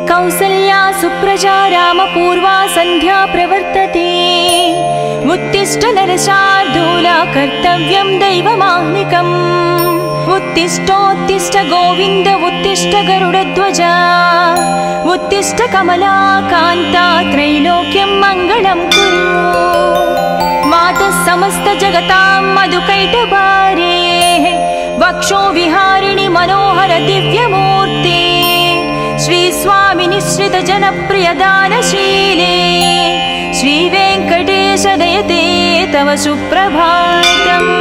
कौसल्या सुप्रजा रामपूर्वा सन्ध्या प्रवर्तते उत्तिष्ठ नरशार्दूल कर्तव्यं दैवमाह्निकम् उत्तिष्ठोत्तिष्ठ गोविन्द उत्तिष्ठ गरुडध्वज उत्तिष्ठ कमलाकान्ता त्रैलोक्यं मङ्गलं कुरु मातः समस्त जगतां मधुकैटभारे वक्षो विहारिणि मनोहर दिव्यमूर्ते श्री स्वामी निश्रित जनप्रिय दानशीले श्री वेंकटेश दयते तव सुप्रभातम्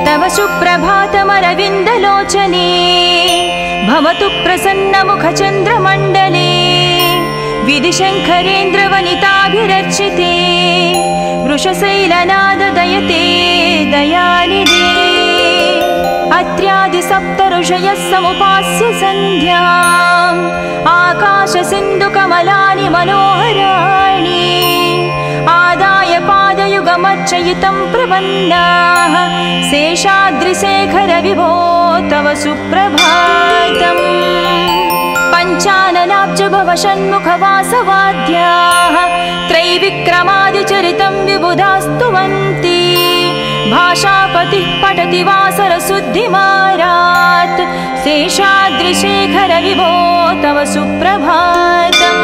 तव सुप्रभातमरविन्दलोचने भवतु प्रसन्न मुख चन्द्रमण्डले विधिशङ्करेन्द्रवनिताभिरर्चिते वृषशैलनाद दयते दयानिधे अत्र्यादि सप्त ऋषयः समुपास्य सन्ध्याम् आकाश सिन्धु कमलानि मनोहराणि आदाय पादयुगमर्चयितं प्रपन्नाः शेषाद्रिशेखर विभो तव सुप्रभातम् पञ्चाननाब्ज भव षण्मुखवासवाद्याः त्रैविक्रमादिचरितं विबुधास्तुवन्ति भाषापतिः पठति वासरशुद्धिमारात् शेषाद्रिशेखर विभो तव सुप्रभातम्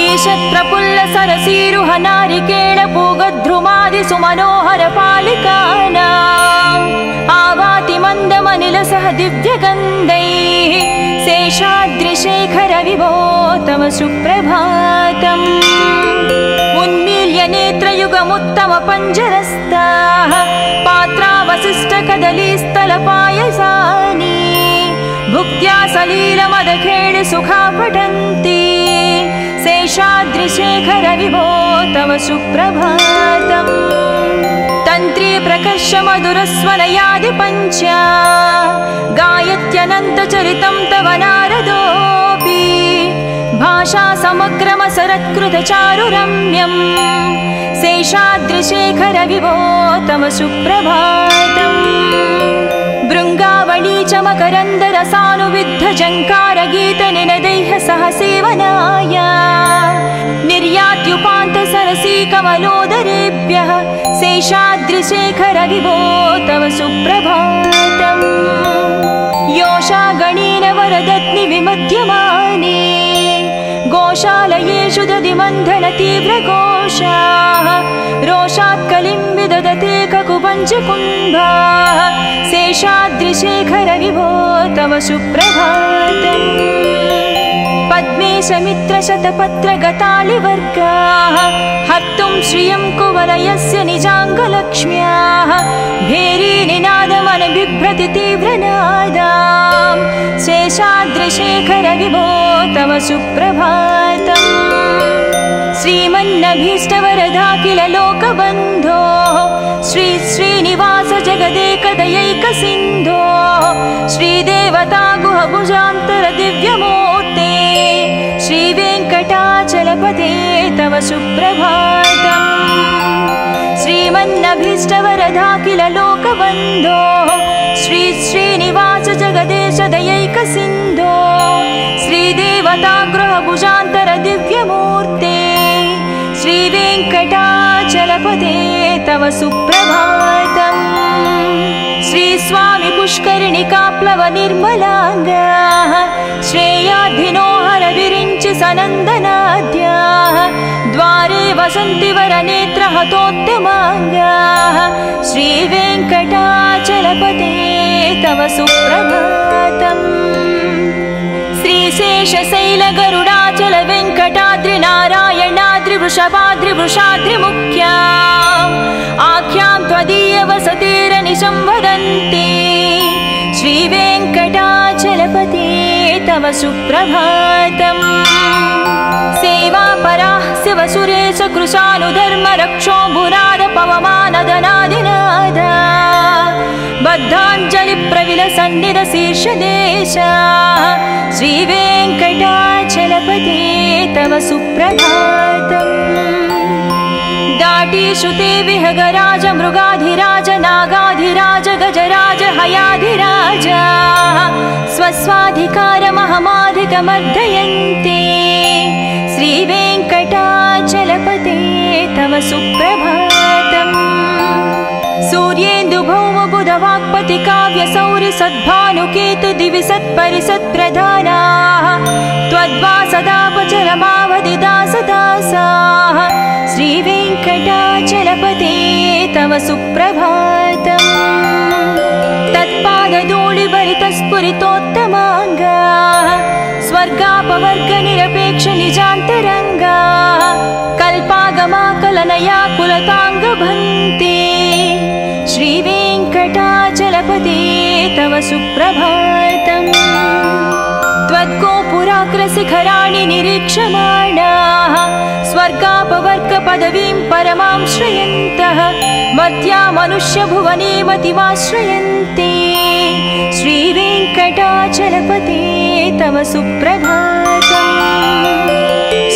ईषत् प्रफुल्ल सरसीरुह नारिकेळ पूगद्रुमादि सुमनोहर पालिकानाम् आवाति मन्दमनिलसह दिव्यगन्धैः शेषाद्रिशेखर विभो तव सुप्रभातम् उन्मील्य नेत्रयुगमुत्तम पञ्जरस्ताः पात्रावशिष्ट कदलीस्थलपायसानि भुक्त्या सलीलमदखेळ सुखा पठन्ति शेषाद्रिशेखर विभो तव सुप्रभातम् तन्त्री प्रकर्ष मधुरस्वनयादि पञ्चा गायत्यनन्तचरितं तव नारदोऽपि भाषा समग्रमसरत्कृतचारुरम्यम् शेषाद्रिशेखर विभो तव सुप्रभातम् भृङ्गावळी च मकरन्दरसानुविद्ध जङ्कारगीतनिनदैः सह सेवनाय निर्यात्युपान्त सरसी कमलोदरेभ्यः शेषाद्रिशेखर विभो तव सुप्रभातम् योषा गणेन वरदत्नि विमध्यमाने गोशालयेषु दधिमन्थन तीव्रघोषाः रोषात् कलिं विदधते ककुपञ्चकुम्भाः शेषाद्रिशेखर विभो तव सुप्रभातम् पद्मेशमित्रशतपत्रगतालिवर्गाः हर्तुं श्रियं कुवलयस्य निजाङ्गलक्ष्म्याः भेरीनिनादमनबिभ्रति तीव्रनादां शेषाद्रिशेखर विभो तव सुप्रभातम् श्रीमन्नभीष्टवरदाखिल लोकबन्धो श्री श्रीनिवास जगदेकदयैकसिन्धो श्रीदेवता गुहभुजान्तर दिव्यमूर्ते श्रीवेङ्कटाचलपते तव सुप्रभातम् श्रीमन्नभीष्टवरदाखिल लोकबन्धो श्री श्रीनिवास जगदेश दयैकसिन्धो श्रीदेवता गृहभुजान्तर दिव्यमूर्ते श्रीवेङ्कटाचलपते तव सुप्रभातम् श्री स्वामी पुष्करिणिकाप्लव निर्मलाङ्गाः श्रेयाधिनो हर विरिञ्चि सनन्दनाद्याः द्वारे वसन्ति वरनेत्र हतोत्तमाङ्गाः श्रीवेङ्कटाचलपते तव सुप्रभातम् श्रीशेषशैल गरुडाचल वेङ्कटाद्रि नारायणाद्रि वृषभाद्रि वृषाद्रि मुख्या आख्यां त्वदीय वसतिरनिशं वदन्ति श्रीवेङ्कटाचलपते तव सुप्रभातम् सेवापराः शिवसुरेश कृशानुधर्म रक्षो भुराद पवमानदनादिनाद बद्धाञ्जलि प्रविलसन्निध शीर्षदेश श्रीवेङ्कटाचलपते तव सुप्रभातम् दाटीषु ते विहगराज मृगाधिराज नागाधिराज गजराज हया स्वाधिकारमहमाधिकमर्दयन्ते श्रीवेङ्कटाचलपते तव सुप्रभातम् सूर्येन्दुभौमबुधवाक्पति काव्यसौर्यसद्भानुकेतु दिवि सत्परिसत्प्रधानाः त्वद्वासदापचरमावधिदासदासाः श्रीवेङ्कटाचलपते तव सुप्रभातम् तत्पादधूलिभरितस्फुरितोत्तमाङ्गा स्वर्गापवर्गनिरपेक्षनिजान्तरङ्गा कल्पागमाकलनया कुलताङ्गभन्ते श्रीवेङ्कटाचलपते तव सुप्रभातम् त्वद्गोपुराग्रशिखराणि निरीक्षमाणाः स्वर्गापवर्गपदवीं परमां श्रयन्तः मर्त्या मनुष्यभुवने मतिमाश्रयन्ते श्रीवेङ्कटाचलपते तव सुप्रभातम्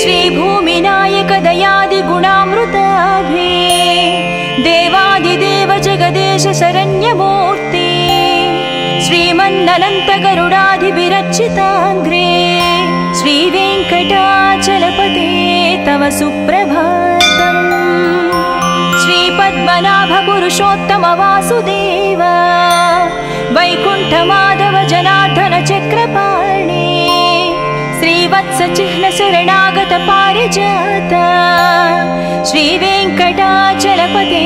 श्रीभूमिनायकदयादिगुणामृताभे देवादिदेव जगदेश शरण्यमूर्ते श्रीमन्ननन्तगरुडाधिविरचिताङ्ग्रे श्रीवेङ्कटाचलपते तव सुप्रभातम् श्रीपद्मनाभपुरुषोत्तम वासुदेव वैकुण्ठमाधव जनार्दन चक्रपाणि श्रीवत्सचिह्नशरणागत पारिजात श्रीवेङ्कटाचलपते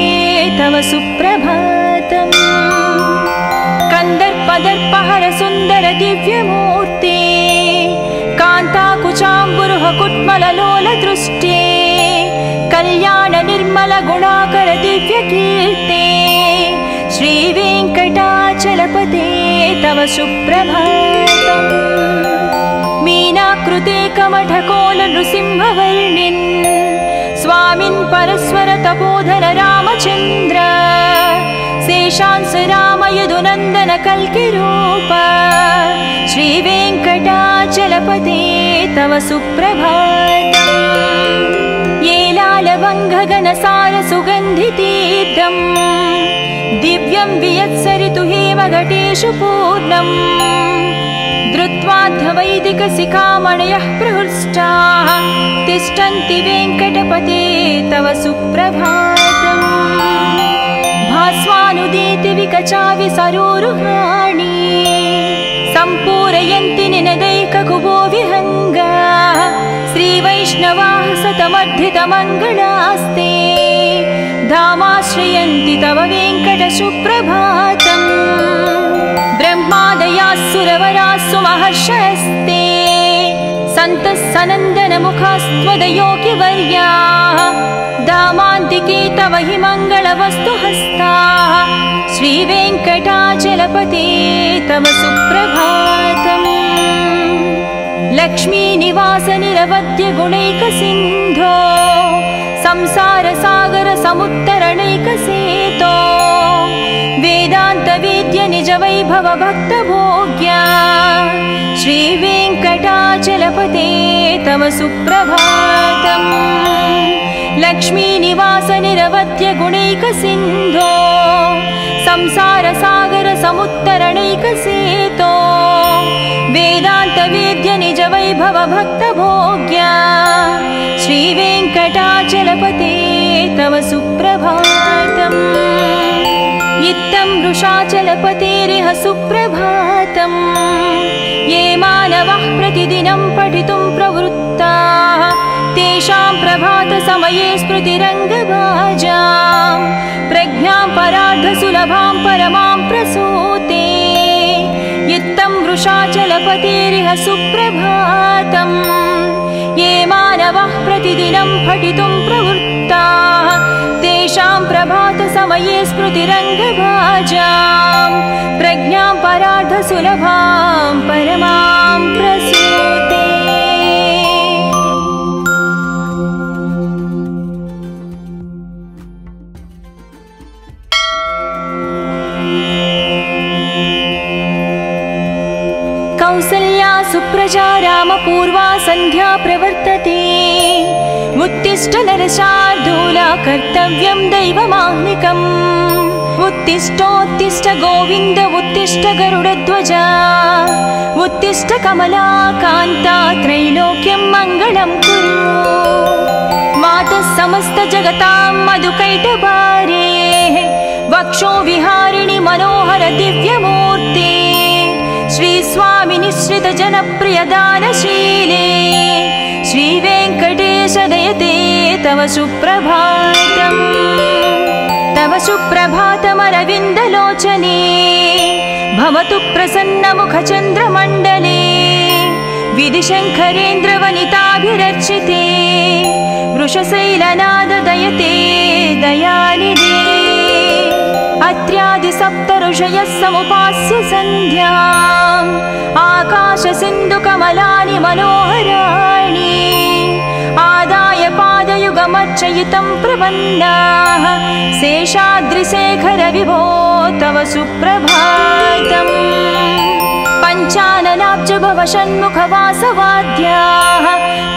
तव सुप्रभातम् कन्दर्पदर्पहर सुन्दर दिव्यमूर्ते कान्ताकुचाम्बुरुह कुट्मललोलदृष्टे कल्याण निर्मल गुणाकर दिव्यकीर्ते श्रीवेङ्कटाचलपते तव सुप्रभातम् मीनाकृते कमठकोल नृसिंहवर्णिन् स्वामिन् परस्वर तपोधन रामचन्द्र शेषांस राम यदुनन्दन कल्किरूप श्रीवेङ्कटाचलपते तव सुप्रभातम् येलालवङ्घगनसार सुगन्धितीर्थम् दिव्यं वियत्सरितु हेमघटेषु पूर्णम् धृत्वाद्धवैदिकशिखामणयः प्रहृष्टाः तिष्ठन्ति वेङ्कटपते तव सुप्रभातम् भास्वानुदीति विकचाविसरोरुहाणि सम्पूरयन्ति निनदैककुबो विहङ्गा श्रीवैष्णवाः सतमर्धितमङ्गलास्ते धामाश्रयन्ति तव वेङ्कट सुप्रभातम् ब्रह्मादयास्सुरवरास्सु महर्षयस्ते सन्तः सनन्दनमुखास्त्वदयोगिवर्याः धामान्तिके तव हि मङ्गलवस्तु हस्ताः श्रीवेङ्कटाचलपते तव सुप्रभातम् लक्ष्मीनिवास निरवद्य गुणैकसिन्धो संसारसागर समुत्तरणैकसेतो वेदान्तवेद्य निजवैभव भक्तभोग्या श्रीवेङ्कटाचलपते तव सुप्रभातम् लक्ष्मीनिवास निरवद्य गुणैकसिन्धो संसारसागर समुत्तरणैकसेतो वेदान्तवेद्य निजवैभव भक्तभोग्या श्रीवेङ्कटाचलपते तव सुप्रभातम् इत्थं वृषाचलपतेरिह सुप्रभातम् ये मानवः प्रतिदिनं पठितुं प्रवृत्ताः तेषां प्रभातसमये स्मृतिरङ्गभाजां प्रज्ञां परार्धसुलभां परमां प्रसूते इत्थं वृषाचलपतेरिह सुप्रभातम् ये मानवः प्रतिदिनं पठितुं प्रवृत्ताः तेषां प्रभातसमये स्मृतिरङ्गभाजां प्रज्ञां परार्धसुलभां परमां प्रसूते कौसल्या सुप्रजा रामपूर्वा सन्ध्या प्रवर्तते उत्तिष्ठ नरशार्दूला कर्तव्यं दैवमाह्निकम् उत्तिष्ठोत्तिष्ठ गोविन्द उत्तिष्ठ गरुडध्वजा उत्तिष्ठ कमलाकान्ता त्रैलोक्यं मङ्गलं कुरु मातः समस्त जगतां मधुकैटभारे वक्षो विहारिणि मनोहर दिव्यमूर्ते श्री स्वामी निश्रित जनप्रिय दानशीले श्री वेंकटेश दयते तव सुप्रभातम् तव सुप्रभातमरविन्दलोचने भवतु प्रसन्नमुखचन्द्रमण्डले विधिशङ्करेन्द्रवनिताभिरर्चिते वृषशैलनाददयते दयानिधे अत्र्यादिसप्तऋषयः समुपास्य सन्ध्याम् आकाशसिन्धुकमलानि मनोहराणि आदाय पादयुगमर्चयितं प्रपन्नाः शेषाद्रिशेखर विभो तव सुप्रभातम् पञ्चाननाब्ज भव षण्मुखवासवाद्याः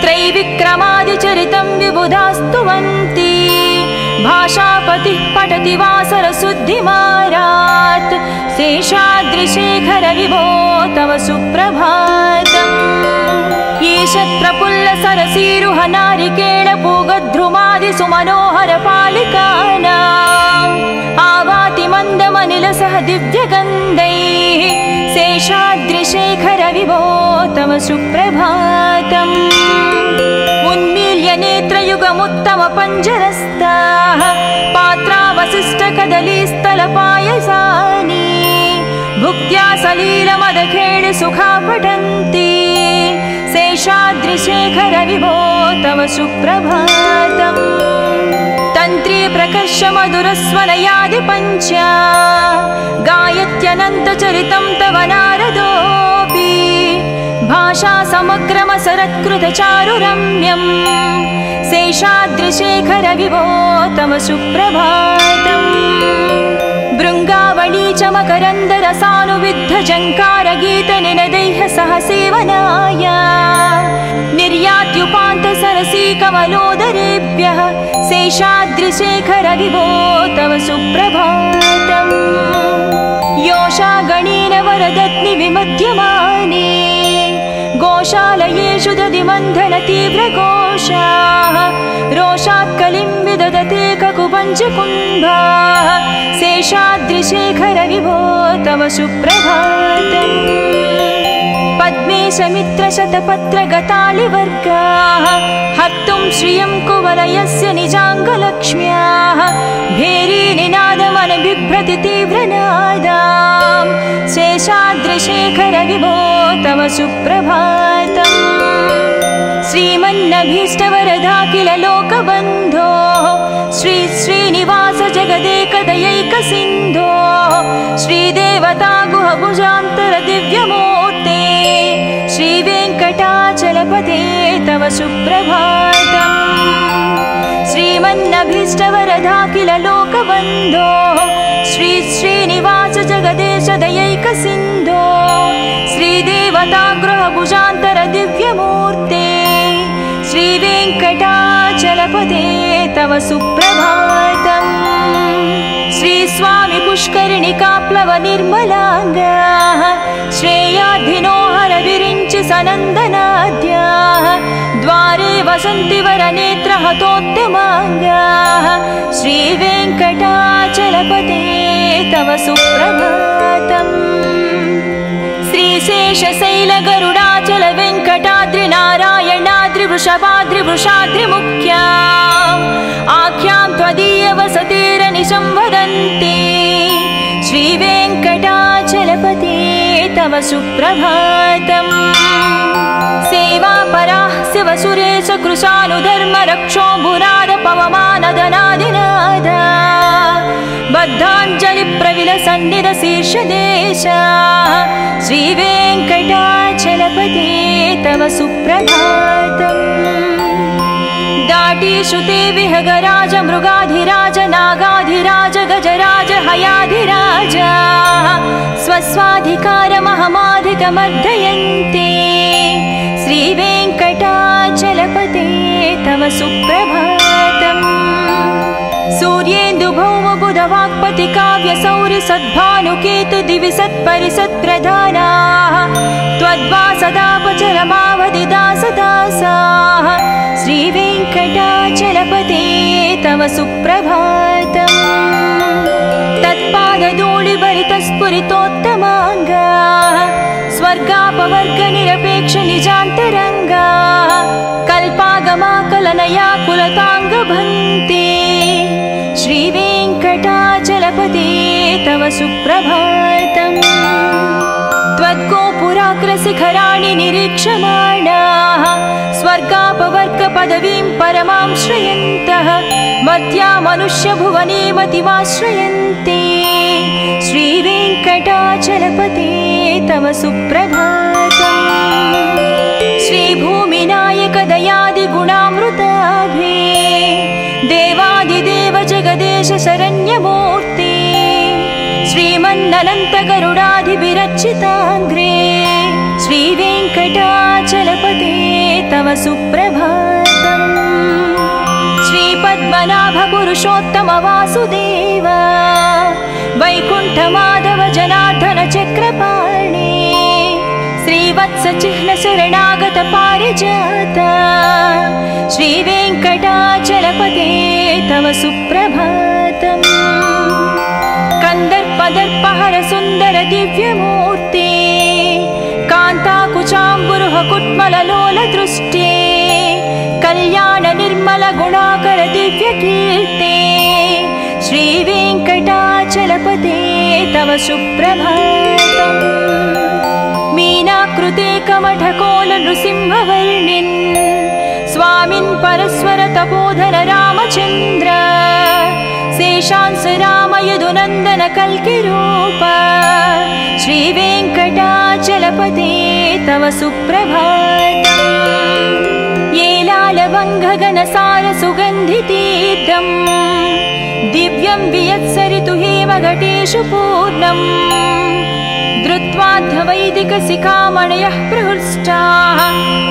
त्रैविक्रमादिचरितं विबुधास्तुवन्ति भाषापतिः पठति वासरशुद्धिमारात् शेषाद्रिशेखर विभो तव सुप्रभातम् ईशत्प्रफुल्लसरसीरुह नारिकेळपूगद्रुमादिसुमनोहरपालिकानाम् आवाति मन्दमनिलसह दिव्यगन्धैः शेषाद्रिशेखर विभो तव सुप्रभातम् उन्मील्य नेत्रयुगमुत्तमपञ्जरस्ताः पात्रावशिष्टकदलीस्थलपायसानि भुक्त्या सलीलमदखेळ सुखा पठन्ति शेषाद्रिशेखर विभो तव सुप्रभातम् तन्त्री प्रकर्ष मधुरस्वनयादि पञ्च गायत्यनन्तचरितं तव नारदोऽपि भाषा समग्रमसरत्कृतचारुरम्यम् शेषाद्रिशेखर विभो तव सुप्रभातम् भृङ्गावळी च मकरन्दरसानुविद्धजङ्कारगीतनिनदैः सह सेवनाय निर्यात्युपान्तसरसी कमलोदरेभ्यः शेषाद्रिशेखर विभो तव सुप्रभातम् योषा गणेन वरदत्नि विमध्यमाने गोशालयेषु दधिमन्थन तीव्रघोषाः रोषात् कलिं विदधते ककुपञ्चकुम्भाः शेषाद्रिशेखर विभो तव सुप्रभातम् पद्मेशमित्रशतपत्रगतालिवर्गाः हर्तुं श्रियं कुवलयस्य निजाङ्गलक्ष्म्याः भेरीनिनादमनबिभ्रति तीव्रनादाम् शेषाद्रिशेखर विभो तव सुप्रभातम् श्रीमन्नभीष्टवरदाखिल लोकबन्धो श्री श्रीनिवास जगदेकदयैकसिन्धो श्रीदेवता गुहभुजान्तर दिव्यमूर्ते श्रीवेङ्कटाचलपते तव सुप्रभातम् श्रीमन्नभीष्टवरदाखिल लोकबन्धो श्री श्रीनिवास जगदेश दयैकसिन्धो श्रीदेवता गृहभुजान्तर दिव्यमूर्ते श्रीवेङ्कटाचलपते तव सुप्रभातम् श्री स्वामी पुष्करिणिकाप्लव निर्मलाङ्गाः श्रेयाधिनो हरविरिञ्चि सनन्दनाद्याः द्वारे वसन्ति वरनेत्रहतोत्तमाङ्गाः श्रीवेङ्कटाचलपते तव सुप्रभातम् श्रीशेषशैलगरुडाचल वेङ्कटाद्रिनारायणाद्रिवृषभाद्रिवृषाद्रिमुख्या आख्यां त्वदीयवसतिरनिशं वदन्ति श्रीवेङ्कटाचलपते तव सुप्रभातम् सेवापराः शिवसुरेश कृशानुधर्मरक्षो भुराद पवमानदनादिनाद बद्धाञ्जलिप्रविलसन्निधशीर्षदेश श्रीवेङ्कटाचलपते तव सुप्रभातम् दाटीषु ते विहगराज मृगाधिराज नागाधिराज गजराज हयाधिराज स्वस्वाधिकारमहमाधिकमर्दयन्ते श्रीवेङ्कटाचलपते तव सुप्रभातम् सूर्येन्दुभौमबुधवाक्पति काव्यसौरि सद्भानुकेतु दिवि सत्परिसत्प्रधानाः त्वद् सुप्रभातम् तत्पादधूलिभरितस्फुरितोत्तमाङ्गा स्वर्गापवर्गनिरपेक्ष निजान्तरङ्गा कल्पागमाकलनया कुलताङ्गभन्ते श्रीवेङ्कटाचलपते तव सुप्रभातम् त्वद्गोपुराग्रशिखराणि निरीक्षमाणाः स्वर्गापवर्गपदवीं परमां श्रयन्तः मध्या मनुष्यभुवने मतिमाश्रयन्ते श्रीवेङ्कटाचलपते तव सुप्रभातम् श्रीभूमिनायक दयादिगुणामृताभे देवादिदेव जगदेश शरण्यमूर्ते श्रीमन्ननन्त गरुडाधिभिरर्चिताङ्घ्रे श्रीवेङ्कटाचलपते तव सुप्रभातम् श्रीपद्मनाभ पुरुषोत्तम वासुदेव वैकुण्ठमाधव जनार्दन चक्रपाणे श्रीवत्स चिह्न शरणागत पारिजात श्रीवेङ्कटाचलपते तव सुप्रभातम् कंदर्पदर्पहर सुंदर दिव्यमूर्ते कांताकुचाम्बुरुह कुट्मललोल दृष्टे कल्याण निर्मल गुणाकर दिव्यकीर्ते श्रीवेङ्कटाचलपते तव सुप्रभातम् मीनाकृते कमठकोल नृसिंहवर्णिन् स्वामिन् परस्वर तपोधर रामचन्द्र शेषांस राम यदुनन्दन कल्किरूप श्रीवेङ्कटाचलपते तव सुप्रभातम् येलालवङ्घगनसार सुगन्धितीर्थम् दिव्यं वियत्सरितु हेमघटेषु पूर्णम् धृत्वाध्वैदिकशिखामणयः प्रहृष्टाः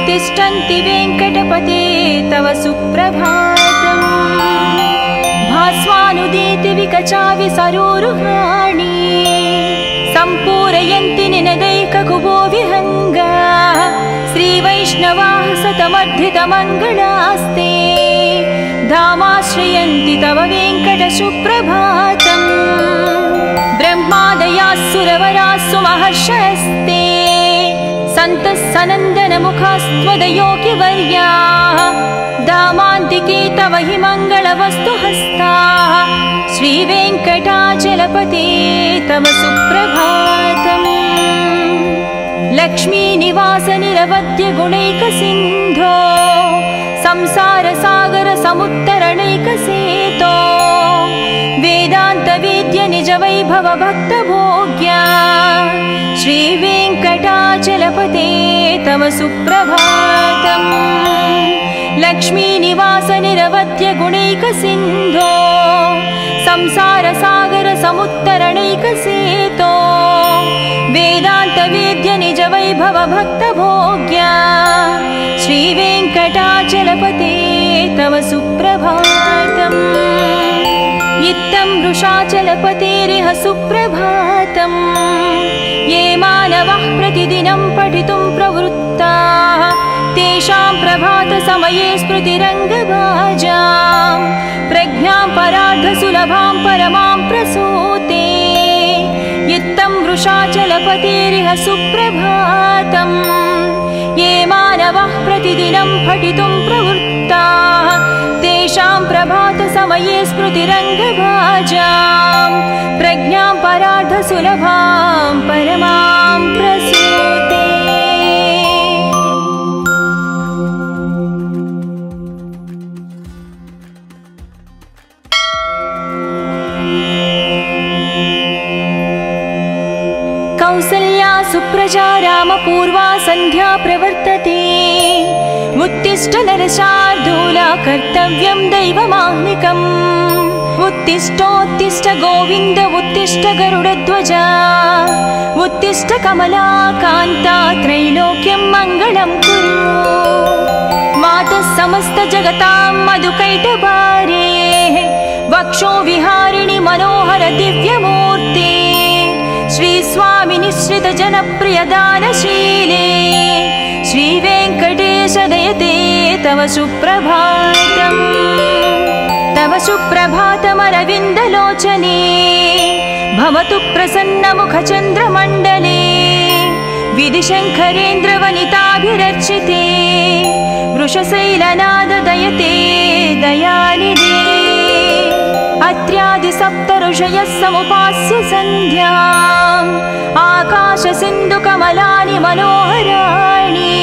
तिष्ठन्ति वेङ्कटपते तव सुप्रभातम् भास्वानुदीति विकचावि सरोरुहाणि सम्पूरयन्ति निनदैककुबो विहङ्गाः श्रीवैष्णवाः सतमर्धितमङ्गलास्ते धामाश्रयन्ति तव वेङ्कट सुप्रभातम् ब्रह्मादयाः सुरवराः सुमहर्षयस्ते सन्तः सनन्दनमुखास्त्वदयोगिवर्याः धामान्तिके तव हि मङ्गलवस्तुहस्ताः श्रीवेङ्कटाचलपते तव सुप्रभातम् लक्ष्मीनिवास निरवध्य गुणैकसिन्धो संसारसागर समुत्तरणैकसेतो वेदान्तवेद्य निज वैभव भक्तभोग्या श्रीवेङ्कटाचलपते तव सुप्रभातम् लक्ष्मीनिवास निरवध्य गुणैकसिन्धो संसारसागर समुत्तरणैकसेतो वेदान्तवेद्य निज वैभव भक्तभोग्या श्रीवेङ्कटाचलपते तव सुप्रभातम् इत्थं वृषाचलपतेरिह सुप्रभातम् ये मानवः प्रतिदिनं पठितुं प्रवृत्ताः तेषां प्रभातसमये स्मृतिरङ्गभाजां प्रज्ञां परार्धसुलभां परमां प्रसूते इत्थं वृषाचलपतेरिह सुप्रभातम् ये मानवः प्रतिदिनं पठितुं प्रवृत्ताः तेषां प्रभातसमये स्मृतिरङ्गभाजां प्रज्ञां परार्धसुलभां परमां प्रसूते कौसल्या सुप्रजा रामपूर्वा सन्ध्या प्रवर्तते उत्तिष्ठ नरशार्दूला कर्तव्यं दैवमाह्निकम् उत्तिष्ठोत्तिष्ठ गोविन्द उत्तिष्ठ गरुडध्वजा उत्तिष्ठ कमलाकान्ता त्रैलोक्यं मङ्गलं कुरु मातः समस्त जगतां मधुकैटभारे वक्षो विहारिणि मनोहर दिव्यमूर्ते श्री स्वामी निश्रित जनप्रिय दानशीले श्री वेङ्कटेश दयते तव सुप्रभातम् तव सुप्रभातमरविन्दलोचने भवतु प्रसन्नमुखचन्द्रमण्डले विधिशङ्करेन्द्रवनिताभिरर्चिते वृषशैलनाददयते दयानिधे अत्र्यादिसप्तऋषयः समुपास्य सन्ध्याम् आकाशसिन्धुकमलानि मनोहराणि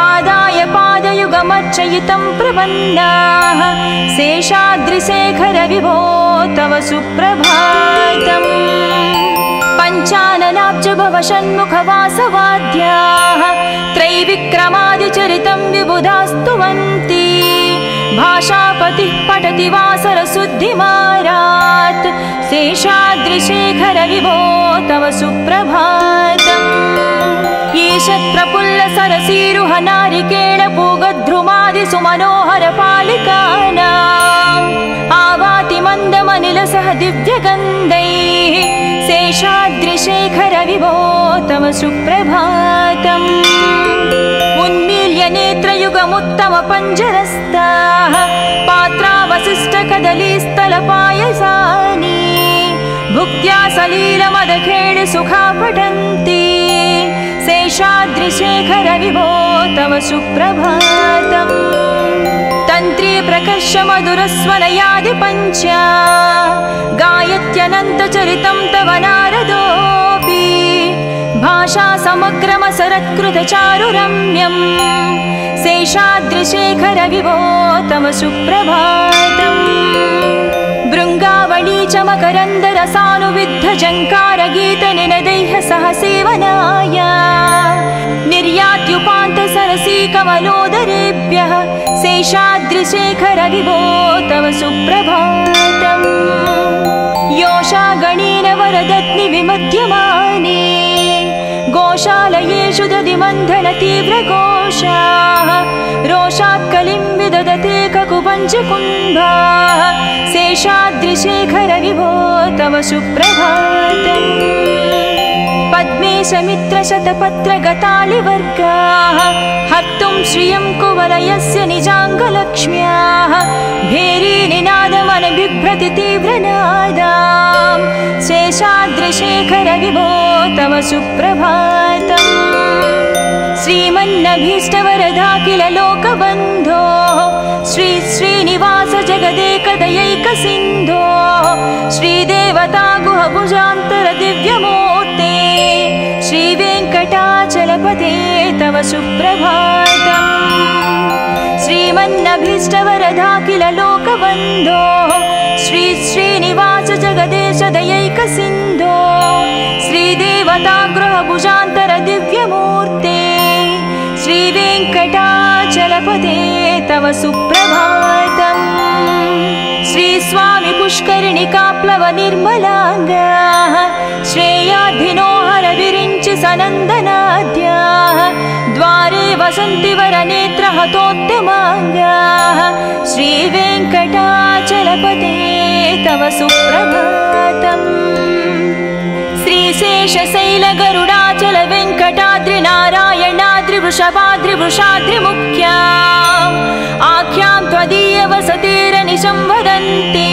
आदाय पादयुगमर्चयितं प्रपन्नाः शेषाद्रिशेखरविभो तव सुप्रभातम् पञ्चाननाब्जभवषण्मुखवासवाद्याः त्रैविक्रमादिचरितं विबुधास्तुवन्ति भाषापतिः पठति वासरशुद्धिमारात् शेषाद्रिशेखरविभो तव सुप्रभातम् ईशत्रपुल्लसरसीरुहनारिकेळपूगद्रुमादिसुमनोहरपालिकानाम् आवाति मन्दमनिलसह दिव्यगन्धैः शेषाद्रिशेखरविभो तव सुप्रभातम् उन्मील्य नेत्रयुगमुत्तमपञ्जरस्ताः पात्रावशिष्टकदलीस्थलपायसानि भुक्त्या सलीलमदखेळ सुखा पठन्ति शेषाद्रिशेखरविभो तव सुप्रभातम् तन्त्री प्रकर्षमधुरस्वनयादिपञ्च गायत्यनन्तचरितं तव नारदोऽपि भाषा समग्रमसरत्कृतचारुरम्यम् शेषाद्रिशेखरविभो तव सुप्रभातम् भृङ्गावळी च मकरन्दरसानुविद्धजङ्कारगीतनिनदैः सह सेवनाय निर्यात्युपान्तसरसीकमलोदरेभ्यः शेषाद्रिशेखरविभो तव सुप्रभातम् योषागणेन वरदत्नि विमध्यमाने गोशालयेषु दधिमन्थनतीव्रघोषाः रोषात् कलिं विदधते ककुपञ्चकुम्भाः शेषाद्रिशेखरविभो तव सुप्रभातम् पद्मेशमित्रशतपत्रगतालिवर्गाः हर्तुं श्रियं कुवलयस्य निजाङ्गलक्ष्म्याः भेरीनिनादमनबिभ्रति तीव्रनादाम् शेषाद्रिशेखरविभो तव सुप्रभातम् श्रीमन्नभीष्टवरदा लोकबन्धो श्री श्रीनिवास जगदेकदयैकसिन्धो श्रीदेवता गुहभुजान्तर दिव्यमूर्ते श्रीवेङ्कटाचलपते तव सुप्रभातम् श्रीमन्नभीष्टवरदा लोकबन्धो श्री श्रीनिवास जगदेश दयैकसिन्धो श्रीदेवता गृहभुजान्तर दिव्यमूर्ते श्रीवेङ्कटाचलपते तव सुप्रभातम् श्रीस्वामि पुष्करिणिकाप्लव निर्मलाङ्गाः श्रेयाधिनो हरविरिञ्चि सनन्दनाद्याः द्वारे वसन्ति वरनेत्रहतोत्तमाङ्गाः श्रीवेङ्कटाचलपते तव सुप्रभातम् श्रीशेषशैलगरुडाचल वेङ्कटाद्रिनारायणाद्रिवृषभाद्रिवृषाद्रिमुख्या आख्यां त्वदीयवसतिरनिशं वदन्ति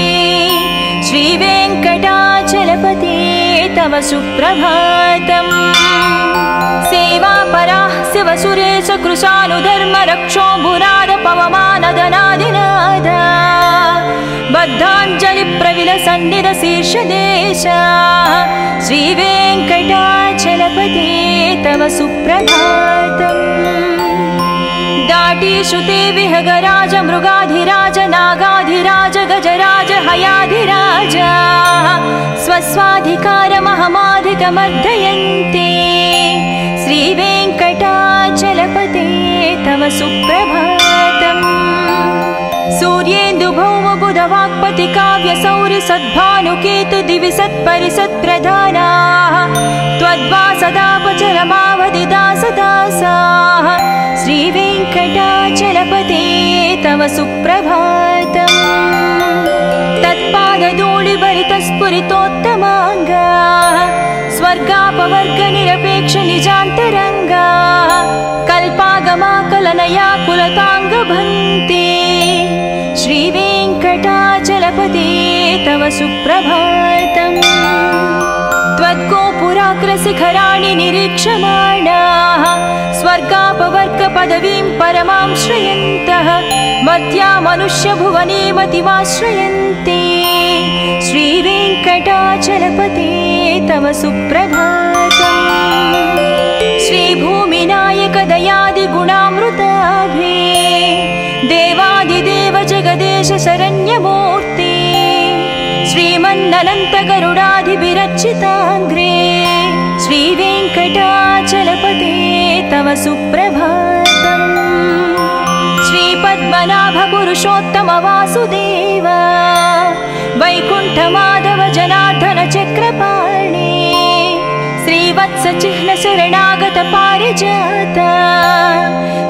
श्रीवेङ्कटाचलपते तव सुप्रभातम् सेवापराः शिवसुरेश कृशानुधर्मरक्षो भुराद पवमानदनादिनाद बद्धाञ्जलिप्रविलसन्निधशीर्षदेश श्रीवेङ्कटाचलपते तव सुप्रभातम् दाटीश्रुते विहगराज मृगाधिराज नागाधिराज गजराज हयाधिराज स्वस्वाधिकारमहमाधिकमर्दयन्ते श्रीवेङ्कटाचलपते तव सुप्रभातम् सूर्येन्दुभौमबुधवाक्पति काव्यसौरि सद्भानुकेतु दिवि सत्परिसत्प्रधानाः त्वद्वासदापचरमावधिदासदासाः श्रीवेङ्कटाचलपते तव सुप्रभातम् तत्पादधूलिभरितस्फुरितोत्तमाङ्गाः स्वर्गापवर्गनिरपेक्षनिजान्तरङ्गाः कल्पागमाकलनया कुलताङ्गभन्ते श्रीवेङ्कटा चलपते तव सुप्रभातम् त्वद्गोपुराग्रशिखराणि निरीक्षमाणाः स्वर्गापवर्गपदवीं परमां श्रयन्तः मर्त्या मनुष्यभुवने मतिमाश्रयन्ते श्रीवेङ्कटाचलपते तव सुप्रभातम् श्रीभूमिनायक दयादिगुणामृताभे देवादिदेव जगदेश शरण्यमूर्ते श्रीमन्ननन्तगरुडाधिविरचिताङ्ग्रे श्रीवेङ्कटाचलपते तव सुप्रभातम् श्रीपद्मनाभ पुरुषोत्तम वासुदेव वैकुण्ठमाधव जनार्दन चक्रपाणे श्रीवत्सचिह्न शरणागत पारिजात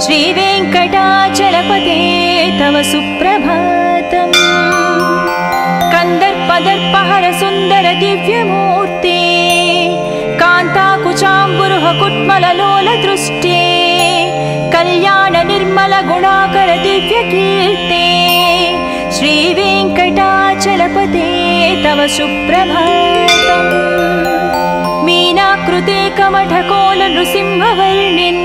श्रीवेङ्कटाचलपते तव सुप्रभातम् कंदर्पदर्पहर सुंदर दिव्यमूर्ते कान्ताकुचाम्बुरुह कुट्मललोल दृष्टे कल्याण निर्मल गुणाकर दिव्यकीर्ते श्रीवेङ्कटाचलपते तव सुप्रभातम् मीनाकृते कमठकोल नृसिंहवर्णिन्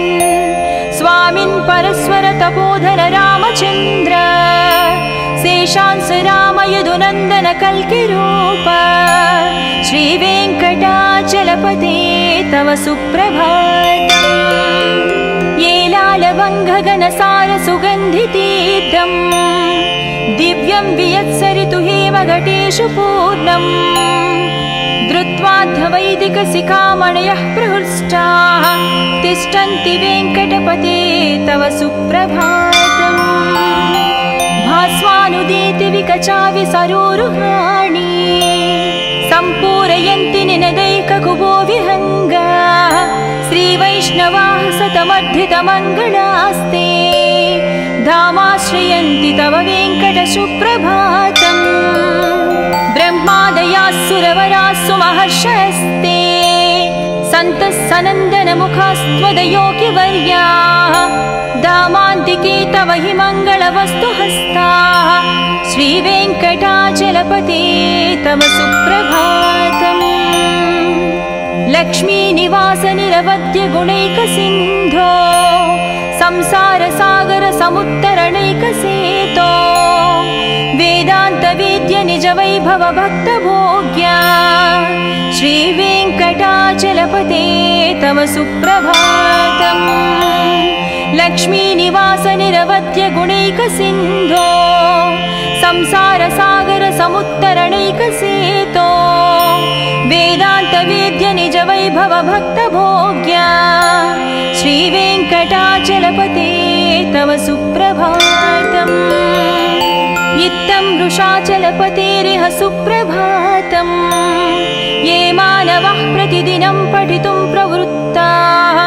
स्वामिन् परस्वर तपोधन रामचन्द्र शेषांस राम यदुनन्दन कल्किरूप श्रीवेङ्कटाचलपते तव सुप्रभातम् येलालवङ्घगनसार सुगन्धितीर्थम् दिव्यं वियत्सरितु हेमघटेषु पूर्णम् धृत्वाध्वैदिकशिखामणयः प्रहृष्टाः तिष्ठन्ति वेङ्कटपते तव सुप्रभातम् भास्वानुदीति विकचाविसरोरुहाणि सम्पूरयन्ति निनदैककुबो विहङ्गाः श्रीवैष्णवाः सतमर्धितमङ्गलास्ते धामाश्रयन्ति तव वेङ्कटसुप्रभातम् ब्रह्मादयाः सुरवराः सुमहर्षयस्ते सन्तः सनन्दनमुखास्त्वदयोगिवर्याः धामान्तिके तव हि मङ्गलवस्तुहस्ताः श्रीवेङ्कटाचलपते तव सुप्रभातम् लक्ष्मीनिवास निरवध्य गुणैकसिन्धो संसारसागर समुत्तरणैकसेतो वेदान्तवेद्य निज वैभव भक्तभोग्या श्रीवेङ्कटाचलपते तव सुप्रभातम् लक्ष्मीनिवास निरवध्य गुणैकसिन्धो संसारसागर समुत्तरणैकसेतो वेदान्तवेद्य निज वैभव भक्तभोग्या श्रीवेङ्कटाचलपते तव सुप्रभातम् इत्थं वृषाचलपतेरिह सुप्रभातम् ये मानवः प्रतिदिनं पठितुं प्रवृत्ताः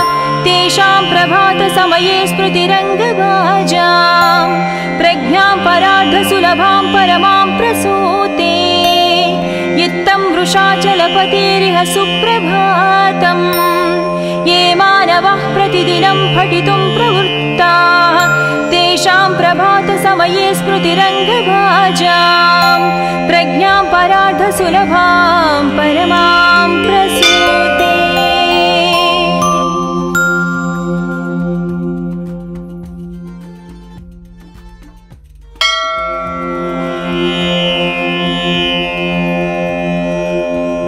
तेषां प्रभातसमये स्मृतिरङ्गभाजां प्रज्ञां परार्धसुलभां परमां प्रसूते इत्थं वृषाचलपतेरिह सुप्रभातम् ये मानवः प्रतिदिनं पठितुं प्रवृत्ताः तेषां प्रभातसमये स्मृतिरङ्गभाजां प्रज्ञां परार्धसुलभां परमां प्रसूते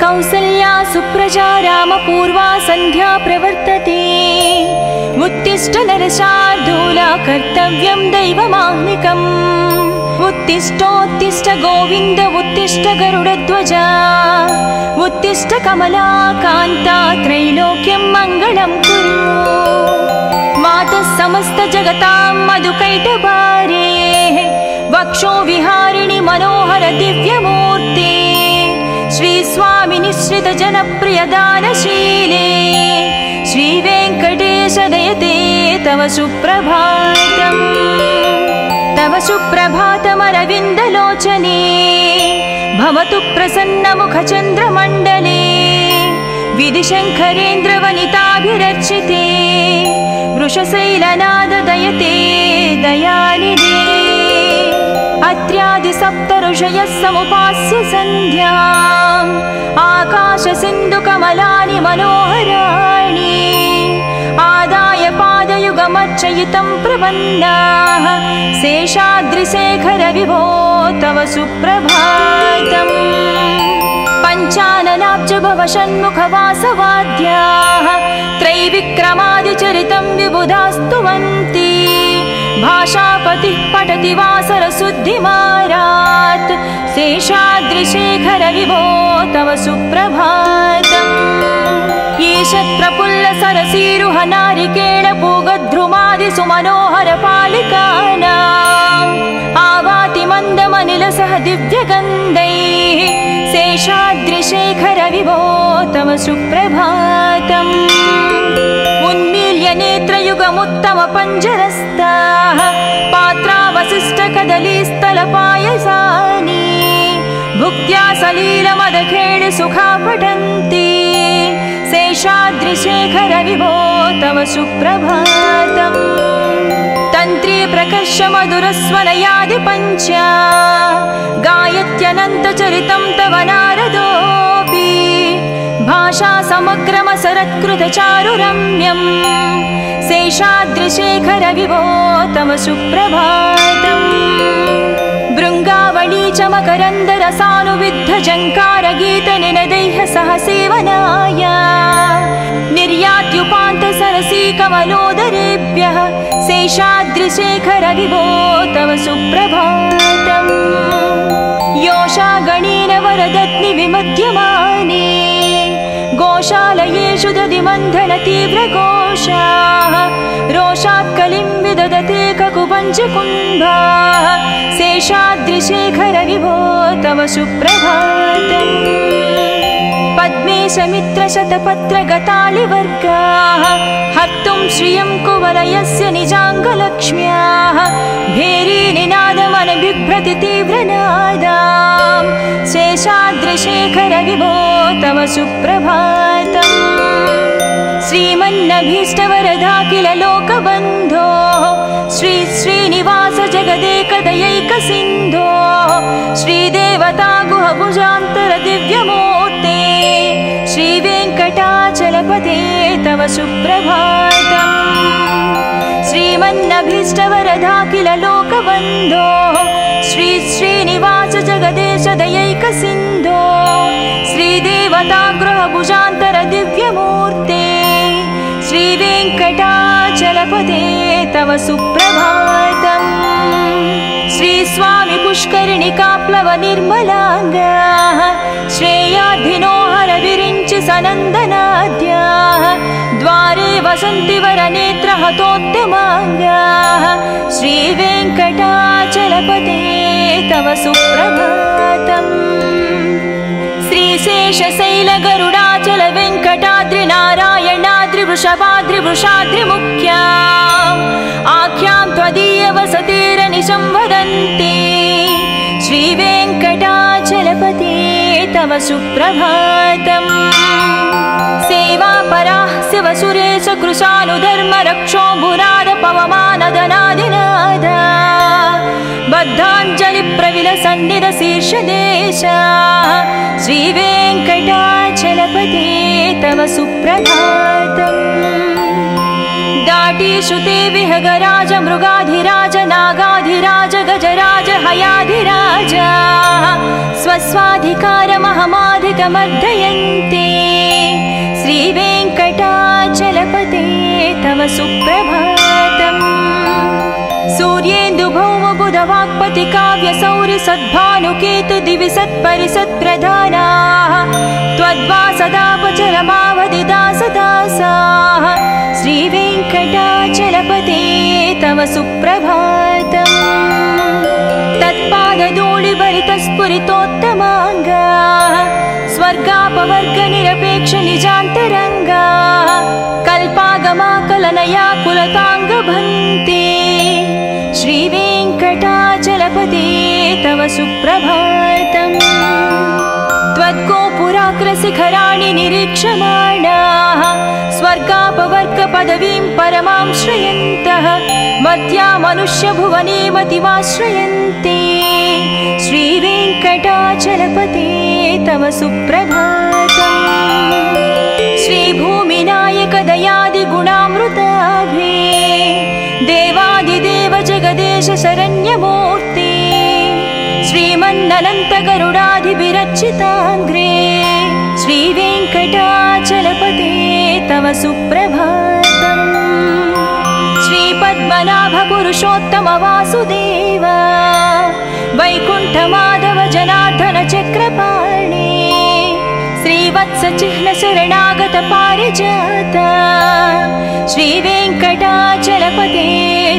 कौसल्या सुप्रजा रामपूर्वा सन्ध्या प्रवर्तते उत्तिष्ठ नरशार्दूला कर्तव्यं दैवमाह्निकम् उत्तिष्ठोत्तिष्ठ गोविन्द उत्तिष्ठ गरुडध्वजा उत्तिष्ठ कमलाकान्ता त्रैलोक्यं मङ्गलं कुरु मातः समस्त जगतां मधुकैटभारे वक्षो विहारिणि मनोहर दिव्यमूर्ते श्री स्वामी निश्रित जनप्रिय दानशीले श्री वेङ्कटेश दयते तव सुप्रभातम् तव सुप्रभातमरविन्दलोचने भवतु प्रसन्नमुखचन्द्रमण्डले विधिशङ्करेन्द्रवनिताभिरर्चिते वृषशैलनाद दयते दयानिधे अत्र्यादिसप्तऋषीणां ऋषयः समुपास्य सन्ध्याम् आकाशसिन्धुकमलानि मनोहराणि आदाय पादयुगमर्चयितं प्रपन्नाः शेषाद्रिशेखर विभो तव सुप्रभातम् पञ्चाननाब्ज भव षण्मुखवासवाद्याः त्रैविक्रमादिचरितं विबुधास्तुवन्ति भाषापतिः पठति वासरशुद्धिमारात् शेषाद्रिशेखर विभो तव सुप्रभातम् ईषत्प्रफुल्लसरसीरुह नारिकेळपूगद्रुमादिसुमनोहरपालिकानाम् आवाति मन्दमनिलसह दिव्यगन्धैः शेषाद्रिशेखर विभो तव सुप्रभातम् उन्मील्य नेत्रयुगमुत्तमपञ्जरस्ताः पात्रावशिष्टकदलीस्थलपायसानि भुक्त्या सलीलमदखेळि सुखा पठन्ति शेषाद्रिशेखर विभो तव सुप्रभातम् तन्त्री प्रकर्ष मधुरस्वनयादिपञ्च गायत्यनन्तचरितं तव नारदोऽपि भाषा समग्रमसरत्कृतचारुरम्यम् शेषाद्रिशेखर विभो तव सुप्रभातम् भृङ्गावळी च मकरन्दरसानुविद्धझङ्कारगीतनिनदैः सह सेवनाय निर्यात्युपान्तसरसी कमलोदरेभ्यः शेषाद्रिशेखर विभो तव सुप्रभातम् योषागणेन वरदत्नि विमध्यमाने गोशालयेषु दधिमन्थनतीव्रघोषाः रोषात् कलिं विदधते ककुपञ्चकुम्भाः शेषाद्रिशेखर विभो तव सुप्रभातम् पद्मेशमित्रशतपत्रगतालिवर्गाः हर्तुं श्रियं कुवलयस्य निजाङ्गलक्ष्म्याः भेरीनिनादमनबिभ्रति तीव्रनादाम् शेषाद्रिशेखर विभो तव सुप्रभातम् श्रीमन्नभीष्टवरदाखिल लोकबन्धो श्री श्रीनिवास जगदेकदयैकसिन्धो श्रीदेवता गुहभुजान्तर दिव्यमूर्ते श्रीवेङ्कटाचलपते तव सुप्रभातम् श्रीमन्नभीष्टवरदाखिल लोकबन्धो श्री श्रीनिवास जगदेश दयैकसिन्धो श्रीदेवता गृहभुजान्तर दिव्यमूर्ते श्रीवेङ्कटाचलपते तव सुप्रभातम् श्रीस्वामि पुष्करिणिकाप्लव निर्मलाङ्गाः श्रेयाधिनो हरविरिञ्चि सनन्दनाद्याः द्वारे वसन्ति वरनेत्रहतोत्तमाङ्गाः श्रीवेङ्कटाचलपते तव सुप्रभातम् श्रीशेषशैलगरुडाचल वेङ्कटाद्रिनारायणाद्रिवृषभाद्रिवृषाद्रिमुख्या आख्यां त्वदीयवसतिरनिशं वदन्ति श्रीवेङ्कटाचलपते तव सुप्रभातम् सेवापराः शिवसुरेश कृशानुधर्मरक्षोऽम्बुनाद पवमानदनादिनादा बद्धाञ्जलिप्रविलसन्निधशीर्षदेशा श्रीवेङ्कटाचलपते तव सुप्रभातम् दाटीश्रुते विहगराज मृगाधिराज नागाधिराज गजराज हयाधिराज स्वस्वाधिकारमहमाधिकमर्दयन्ते श्रीवेङ्कटाचलपते तव सुप्रभातम् सूर्येन्दुभौमबुधवाक्पति काव्यसौरि सद्भानुकेतु दिवि सत्परिसत्प्रधानाः त्वद्वासदापचरमावधिदासदासाः श्रीवेङ्कटाचलपते तव सुप्रभातम् तत्पादधूलिभरितस्फुरितोत्तमाङ्गाः स्वर्गापवर्गनिरपेक्ष निजान्तरङ्गाः कल्पागमाकलनया कुलताङ्गभन्ते श्रीवेङ्कटाचलपते तव सुप्रभातम् त्वद्गोपुराग्रशिखराणि निरीक्षमाणाः स्वर्गापवर्गपदवीं परमां श्रयन्तः मर्त्या मनुष्यभुवने मतिमाश्रयन्ते श्रीवेङ्कटाचलपते तव सुप्रभातम् श्रीभूमिनायक दयादिगुणामृताभे देवादिदेव जगदेश शरण्यमूर्ते श्रीमन्ननन्त गरुडाधिविरचिताङ्ग्रे श्रीवेङ्कटाचलपते तव सुप्रभातम् श्रीपद्मनाभ पुरुषोत्तम वासुदेव वैकुण्ठमाधव जनार्दन चक्रपाणे श्रीवत्स चिह्न शरणागत पारिजात श्रीवेङ्कटाचलपते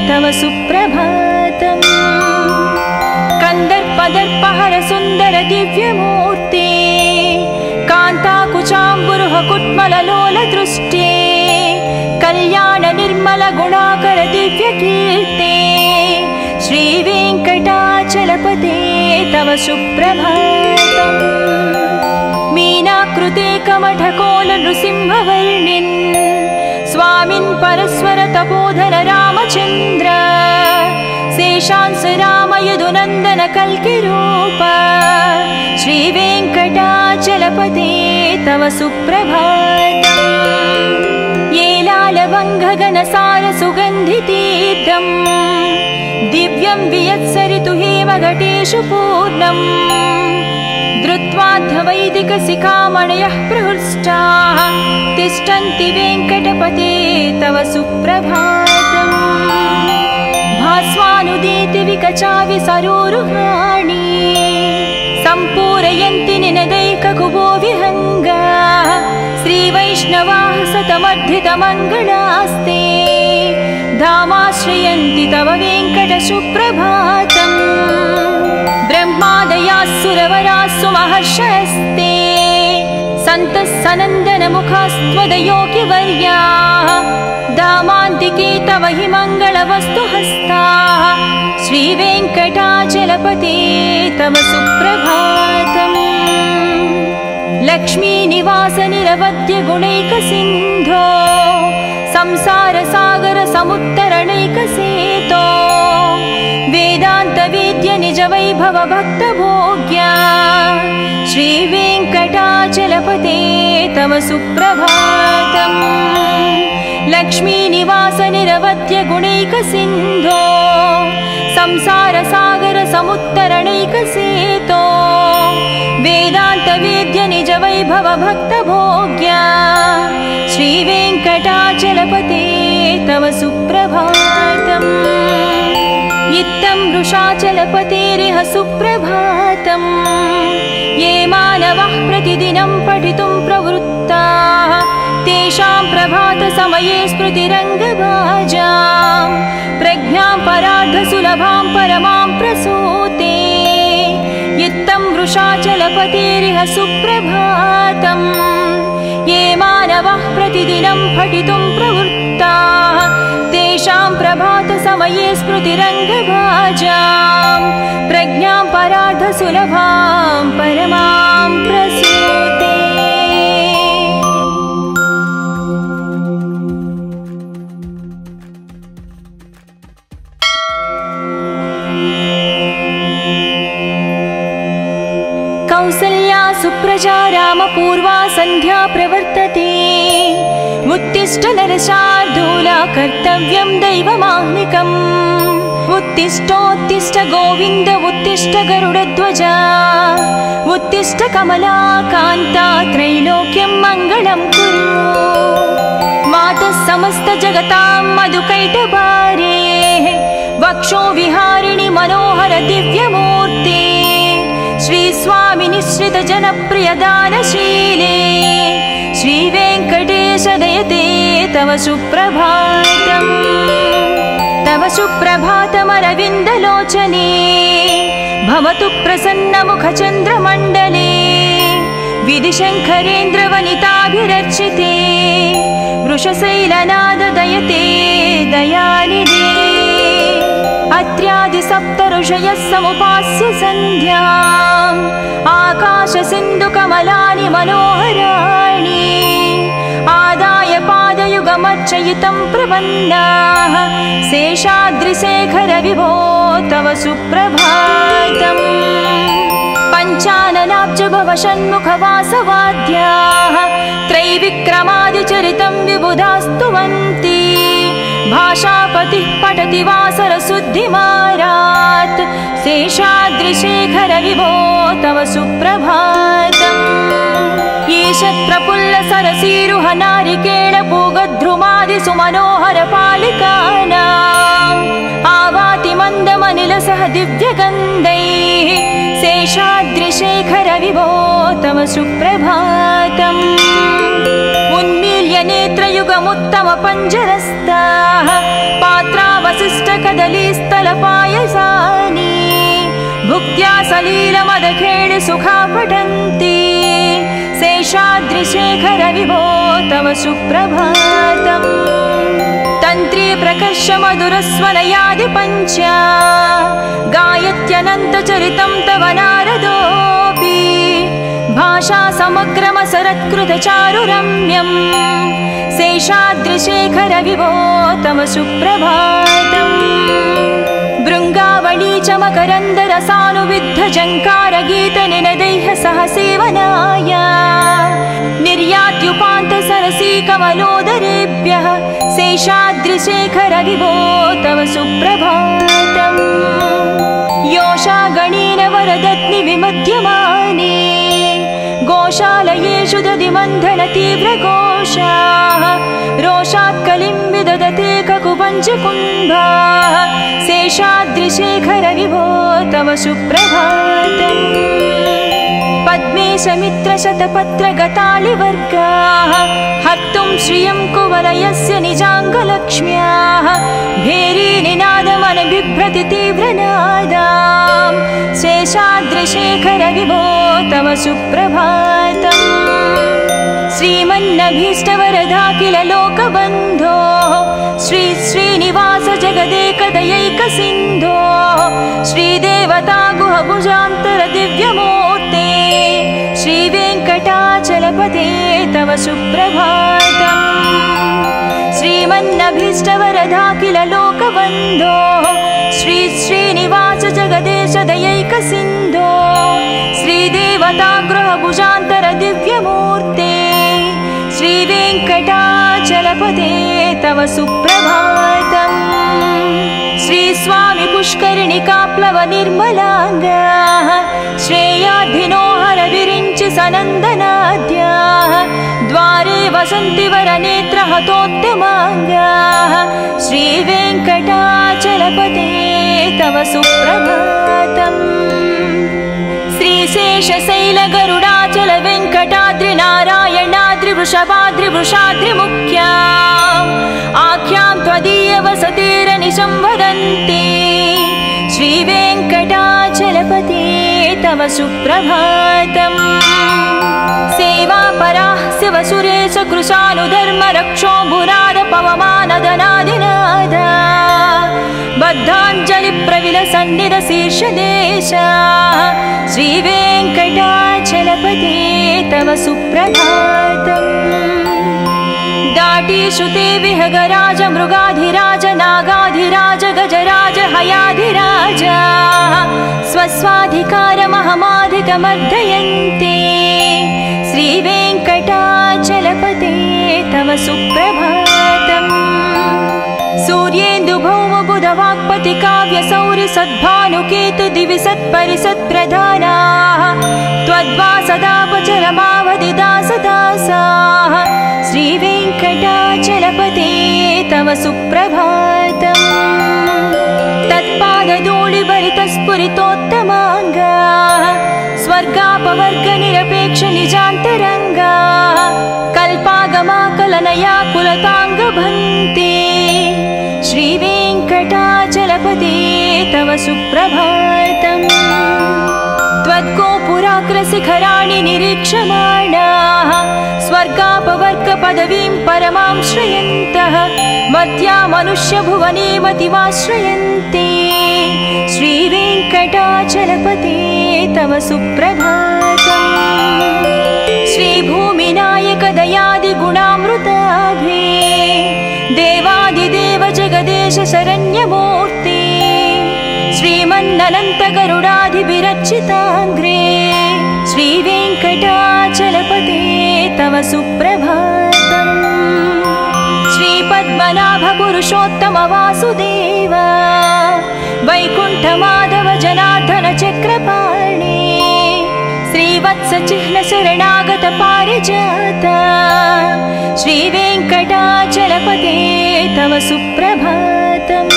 तव सुप्रभातम् कन्दर्पदर्पहर सुन्दर दिव्यमूर्ते कान्ताकुचाम्बुरुह कुट्मललोल दृष्टे कल्याण निर्मल गुणाकर दिव्यकीर्ते श्रीवेङ्कटाचलपते तव सुप्रभातम् मीनाकृते कमठकोल नृसिंहवर्णिन् स्वामिन् परस्वर तपोधन रामचन्द्र शेषांस राम यदुनन्दन कल्किरूप श्रीवेङ्कटाचलपते तव सुप्रभातम् येलालवङ्घगणसार सुगन्धितीर्थम् दिव्यं वियत्सरितु हेमघटेषु पूर्णम् धृत्वाद्धवैदिकशिखामणयः प्रहृष्टाः तिष्ठन्ति वेङ्कटपते तव सुप्रभातम् भास्वानुदीति विकचाविसरोरुहाणि सम्पूरयन्ति निनदैककुबो विहङ्गा श्रीवैष्णवाः सतमर्धितमङ्गलास्ते धामाश्रयन्ति तव वेङ्कटसुप्रभातम् ब्रह्मादयास्सुरवरास्सु महर्षयस्ते सन्तः सनन्दनमुखास्त्वदयोगिवर्याः दामान्तिके तव हि मङ्गलवस्तुहस्ताः श्रीवेङ्कटाचलपते तव सुप्रभातम् लक्ष्मीनिवास निरवद्य गुणैकसिन्धो संसारसागर समुत्तरणैकसेतो वेदान्तवेद्य निज वैभव भक्तभोग्या श्रीवेङ्कटाचलपते तव सुप्रभातम् लक्ष्मीनिवास निरवद्य गुणैकसिन्धो संसारसागर समुत्तरणैकसेतो वेदान्तवेद्य निज वैभव भक्तभोग्या श्रीवेङ्कटाचलपते तव सुप्रभातम् इत्थं वृषाचलपतेरिह सुप्रभातम् ये मानवः प्रतिदिनं पठितुं प्रवृत्ताः तेषां प्रभातसमये स्मृतिरङ्गभाजां प्रज्ञां परार्धसुलभां परमां प्रसूते इत्थं वृषाचलपतेरिह सुप्रभातम् ये मानवः प्रतिदिनं पठितुं प्रवृत्ताः तेषां प्रभातसमये स्मृतिरङ्गभाजां प्रज्ञां परार्धसुलभां परमां प्रसूते कौसल्या सुप्रजा रामपूर्वा सन्ध्या प्रवर्तते उत्तिष्ठ नरशार्दूला कर्तव्यं दैवमाह्निकम् उत्तिष्ठोत्तिष्ठ गोविन्द उत्तिष्ठ गरुडध्वजा उत्तिष्ठ कमला कान्ता त्रैलोक्यं मङ्गलं कुरु मातः समस्त जगतां मधुकैटभारे वक्षो विहारिणि मनोहर दिव्यमूर्ते श्री स्वामी निश्रित जनप्रिय दानशीले श्रीवेङ्कटेश दयते तव सुप्रभातम् तव सुप्रभातमरविन्दलोचने भवतु प्रसन्नमुखचन्द्रमण्डले विधिशङ्करेन्द्रवनिताभिरर्चिते वृषशैलनाद दयते दयानिधे अत्र्यादिसप्तऋषयः समुपास्य सन्ध्याम् आकाशसिन्धुकमलानि मनोहराणि आदाय पादयुगमध्य अर्चयितं प्रपन्नाः शेषाद्रिशेखर विभो तव सुप्रभातम् पञ्चाननाब्ज भव षण्मुखवासवाद्याः त्रैविक्रमादिचरितं विबुधास्तुवन्ति भाषापतिः पठति वासरशुद्धिमारात् शेषाद्रिशेखर विभो तव सुप्रभातम् ईषत् प्रफुल्ल सरसीरुह नारिकेळ पूगद्रुमादि सुमनोहर पालिकानाम् आवाति मन्दमनिलसह दिव्यगन्धैः शेषाद्रिशेखर विभो तव सुप्रभातम् उन्मील्य नेत्रयुगमुत्तम पञ्जरस्ताः पात्रावशिष्टकदलीस्थलपायसानि भुक्त्या सलीलमदखेळि सुखा पठन्ति शेषाद्रिशेखर विभो तव सुप्रभातम् तन्त्री प्रकर्ष मधुरस्वनयादि पञ्चा गायत्यनन्तचरितं तव नारदोऽपि भाषा समग्रमसरत्कृतचारुरम्यम् शेषाद्रिशेखर विभो तव सुप्रभातम् भृङ्गावळी च मकरन्दरसानुविद्ध जङ्कारगीतनिनदैः सह सेवनाय निर्यात्युपान्त सरसी कमलोदरेभ्यः शेषाद्रिशेखर विभो तव सुप्रभातम् योषा गणेन वरदत्नि विमध्यमाने गोशालयेषु दधिमन्थन तीव्रघोषाः रोषात् कलिं विदधते ककुपञ्चकुम्भाः शेषाद्रिशेखर विभो तव सुप्रभातम् पद्मेशमित्रशतपत्रगतालिवर्गाः हर्तुं श्रियं कुवलयस्य निजाङ्गलक्ष्म्याः भेरीनिनादमनबिभ्रति तीव्रनादाम् शेषाद्रिशेखर विभो तव सुप्रभातम् श्रीमन्नभीष्टवरदाखिल लोकबन्धो श्री श्रीनिवास जगदेकदयैकसिन्धो श्रीदेवता गुहभुजान्तर दिव्यमूर्ते श्रीवेङ्कटाचलपते तव सुप्रभातम् श्रीमन्नभीष्टवरदाखिल लोकबन्धो श्री श्रीनिवास जगदेश दयैकसिन्धो श्रीदेवता गृहभुजान्तर दिव्यमूर्ते श्रीवेङ्कटाचलपते तव सुप्रभातम् श्री स्वामी पुष्करिणिकाप्लव निर्मलाङ्गाः श्रेयाधिनोहर विरिञ्चि सनन्दनाद्याः द्वारे वसन्ति वरनेत्रहतोत्तमाङ्गाः श्रीवेङ्कटाचलपते तव सुप्रभातम् श्रीशेषशैलगरुडाचल वेङ्कटाद्रि नारायणाद्रि वृषभाद्रि वृषाद्रिमुख्या आख्यां त्वदीयवसतिरनिशं वदन्ति श्रीवेङ्कटाचलपते तव सुप्रभातम् सेवापराः शिवसुरेश कृशानुधर्म रक्षोऽम्बुनाद पवमानदनादिनादा बद्धाञ्जलि प्रविलसन्निध शीर्षदेशा श्रीवेङ्कटाचलपते तव सुप्रभातम् दाटीशुते विहगराज मृगाधिराज नागाधिराज गजराज हयाधिराज स्वस्वाधिकारमहमाधिकमर्दयन्ते श्रीवेङ्कटाचलपते तव सुप्रभातम् सूर्येन्दुभौमबुधवाक्पति काव्यसौरि सद्भानुकेतु दिवि सत्परिसत्प्रधानाः त्वद्वासदापचरमावधिदासदासाः श्रीवेङ्कटाचलपते तव सुप्रभातम् तत्पादधूलिभरितस्फुरितोत्तमाङ्गाः स्वर्गापवर्गनिरपेक्ष निजान्तरङ्गाः कल्पागमाकलनया कुलताङ्गभन्ते श्रीवेङ्कटाचलपते तव सुप्रभातम् त्वद्गोपुराग्रशिखराणि निरीक्षमाणाः स्वर्गापवर्गपदवीं परमां श्रयन्तः मर्त्या मनुष्यभुवने मतिमाश्रयन्ते श्रीवेङ्कटाचलपते तव सुप्रभातम् श्रीभूमिनायक दयादिगुणामृताभे देवादिदेव जगदेश शरण्यमूर्ति श्रीमन्ननन्त गरुडाधिविरचिताग्रे श्रीवेङ्कटाचलपते तव सुप्रभातम्। श्रीपद्मनाभ पुरुषोत्तम वासुदेव वैकुण्ठमाधव जनार्दन चक्रपाणि श्रीवत्स चिह्न शरणागत पारिजात श्रीवेङ्कटाचलपते तव सुप्रभातम्।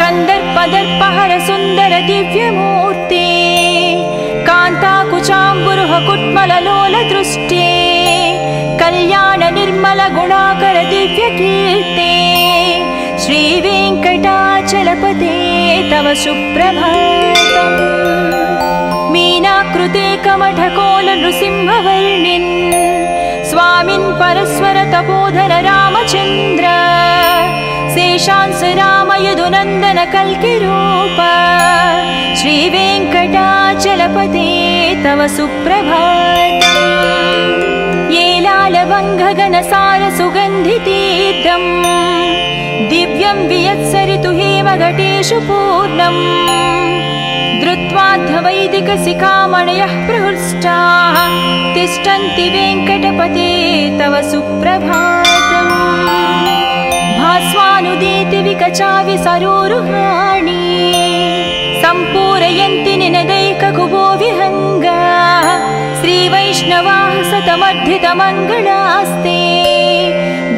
कन्दर्पदर्पहर सुन्दर दिव्यमूर्ति कान्ताकुचाम्बुरुह कुट्मललोल दृष्टे कल्याण निर्मल गुणाकर दिव्यकीर्ते श्रीवेङ्कटाचलपते तव सुप्रभातम्। मीनाकृते कमठकोल नृसिंहवर्णिन् स्वामिन् परस्वर तपोधर रामचन्द्र शेषांस राम यदुनन्दन कल्किरूप श्रीवेङ्कटाचलपते तव सुप्रभातम्। येलालवङ्घगणसार सुगन्धितीर्थम् दिव्यं वियत्सरितु हेमघटेषु पूर्णम् धृत्वाद्धवैदिकशिखामणयः प्रहृष्टाः तिष्ठन्ति वेङ्कटपते तव सुप्रभातम्। भास्वानुदीति विकचावि सरोरुहाणि सम्पूरयन्ति निनदैककुबो विहङ्गा श्रीवैष्णवाः सतमर्धितमङ्गलास्ते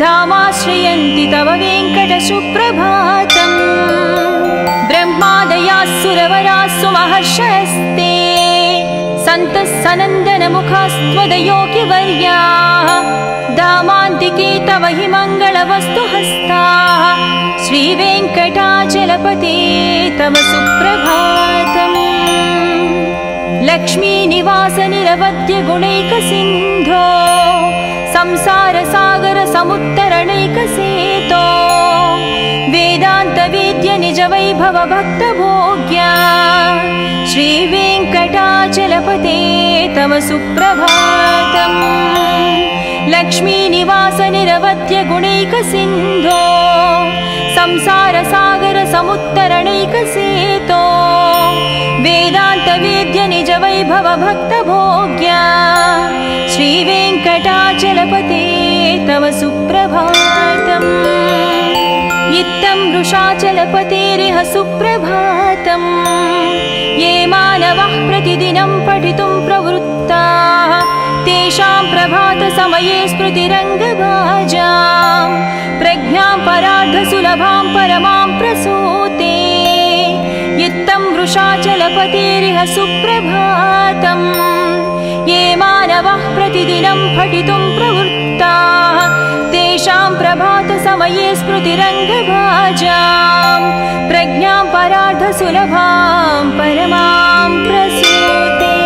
धामाश्रयन्ति तव वेङ्कट सुप्रभातम्। ब्रह्मादयास्सुरवरास्सु महर्षयस्ते सन्तः सनन्दनमुखास्त्वदयोगिवर्याः धामान्तिके तव हि मङ्गलवस्तु हस्ताः श्रीवेङ्कटाचलपते तव सुप्रभातम्। लक्ष्मीनिवास निरवध्य गुणैकसिन्धो संसारसागर समुत्तरणैकसेतो वेदान्तवेद्य निज वैभव भक्तभोग्या श्रीवेङ्कटाचलपते तव सुप्रभातम्। लक्ष्मीनिवास निरवध्य गुणैकसिन्धो संसारसागर समुत्तरणैकसेतो वेदान्तवेद्य निज वैभव भक्तभोग्या श्रीवेङ्कटाचलपते तव सुप्रभातम्। इत्थं वृषाचलपतेरिह सुप्रभातम्। ये मानवः प्रतिदिनं पठितुं प्रवृत्ताः तेषां प्रभातसमये स्मृतिरङ्गभाजां प्रज्ञां परार्धसुलभां परमां प्रसूते। इत्थं वृषाचलपतेरिह सुप्रभातम्। ये मानवः प्रतिदिनं पठितुं प्रवृत्ताः तेषां प्रभातसमये स्मृतिरङ्गभाजां प्रज्ञां परार्धसुलभां परमां प्रसूते।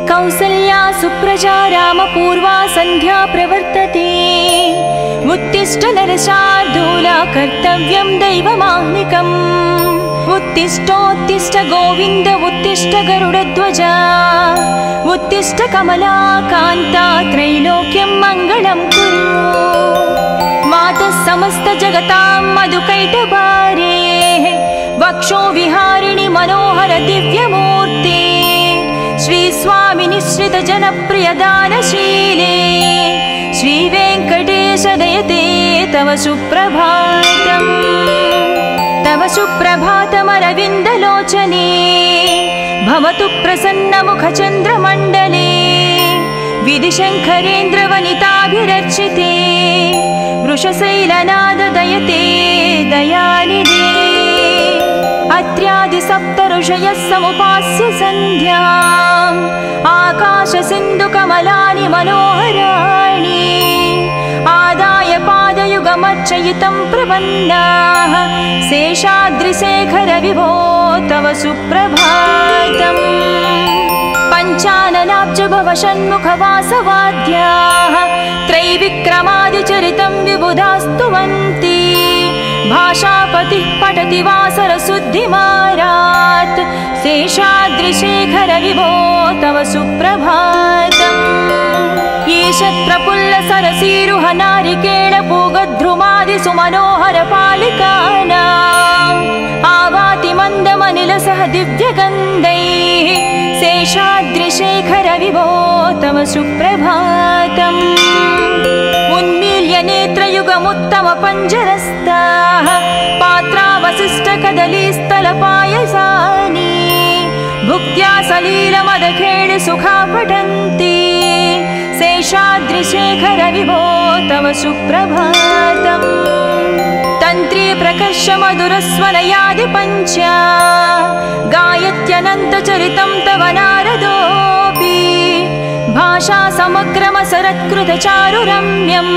कौसल्या सुप्रजा रामपूर्वा सन्ध्या प्रवर्तते उत्तिष्ठ नरशार्दूला कर्तव्यं दैवमाह्निकम्। उत्तिष्ठोत्तिष्ठ गोविन्द उत्तिष्ठ गरुडध्वजा उत्तिष्ठ कमला कान्ता त्रैलोक्यं मङ्गलं कुरु। मातः समस्त जगतां मधुकैटभारे वक्षो विहारिणि मनोहर दिव्यमूर्ते श्रीस्वामि निश्रित जनप्रिय दानशीले श्रीवेङ्कटेश दयते तव सुप्रभातम्। तव सुप्रभातमरविन्दलोचने भवतु प्रसन्नमुखचन्द्रमण्डले विधिशङ्करेन्द्रवनिताभिरर्चिते वृषशैलनाद दयते दयानिधे। अत्र्यादिसप्त ऋषयः समुपास्य सन्ध्याम् आकाशसिन्धुकमलानि मनोहराणि आदाय पादयुगमर्चयितं प्रपन्नाः शेषाद्रिशेखर विभो तव सुप्रभातम्। पञ्चाननाब्जभव षण्मुखवासवाद्याः त्रैविक्रमादिचरितं विबुधास्तुवन्ति भाषापतिः पठति वासरशुद्धिमारात् शेषाद्रिशेखर विभो तव सुप्रभातम् ईषत् प्रफुल्ल सरसीरुह नारिकेळ पूगद्रुमादि सुमनोहर पालिकानाम् आवाति मन्दमनिलसह दिव्यगन्धैः शेषाद्रिशेखर विभो तव सुप्रभातम् उन्मील्य नेत्रयुगमुत्तम पञ्जरस्ताः पात्रावशिष्टकदलीस्थलपायसानि भुक्त्या सलीलमदखेळ सुखा पठन्ति शेषाद्रिशेखर विभो तव सुप्रभातम् तन्त्री प्रकर्ष मधुरस्वनयादि पञ्चा गायत्यनन्तचरितं तव नारदोऽपि भाषा समग्रमसरत्कृतचारुरम्यम्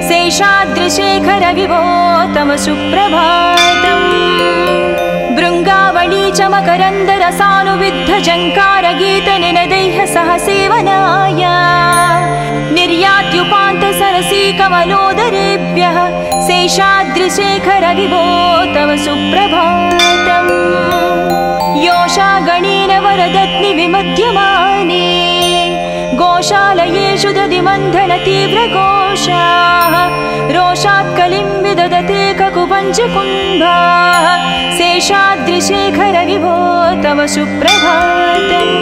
शेषाद्रिशेखर विभो तव सुप्रभातम् भृङ्गावळी च मकरन्दरसानुविद्ध जङ्कारगीतनिनदैः सह सेवनाय निर्यात्युपान्त सरसी कमलोदरेभ्यः शेषाद्रिशेखर विभो तव सुप्रभातम् योषा गणेन वरदत्नि विमध्यमाने गोशालयेषु दधिमन्थन तीव्रघोषाः रोषात् कलिं विदधते ककुपञ्चकुम्भाः शेषाद्रिशेखर विभो तव सुप्रभातम्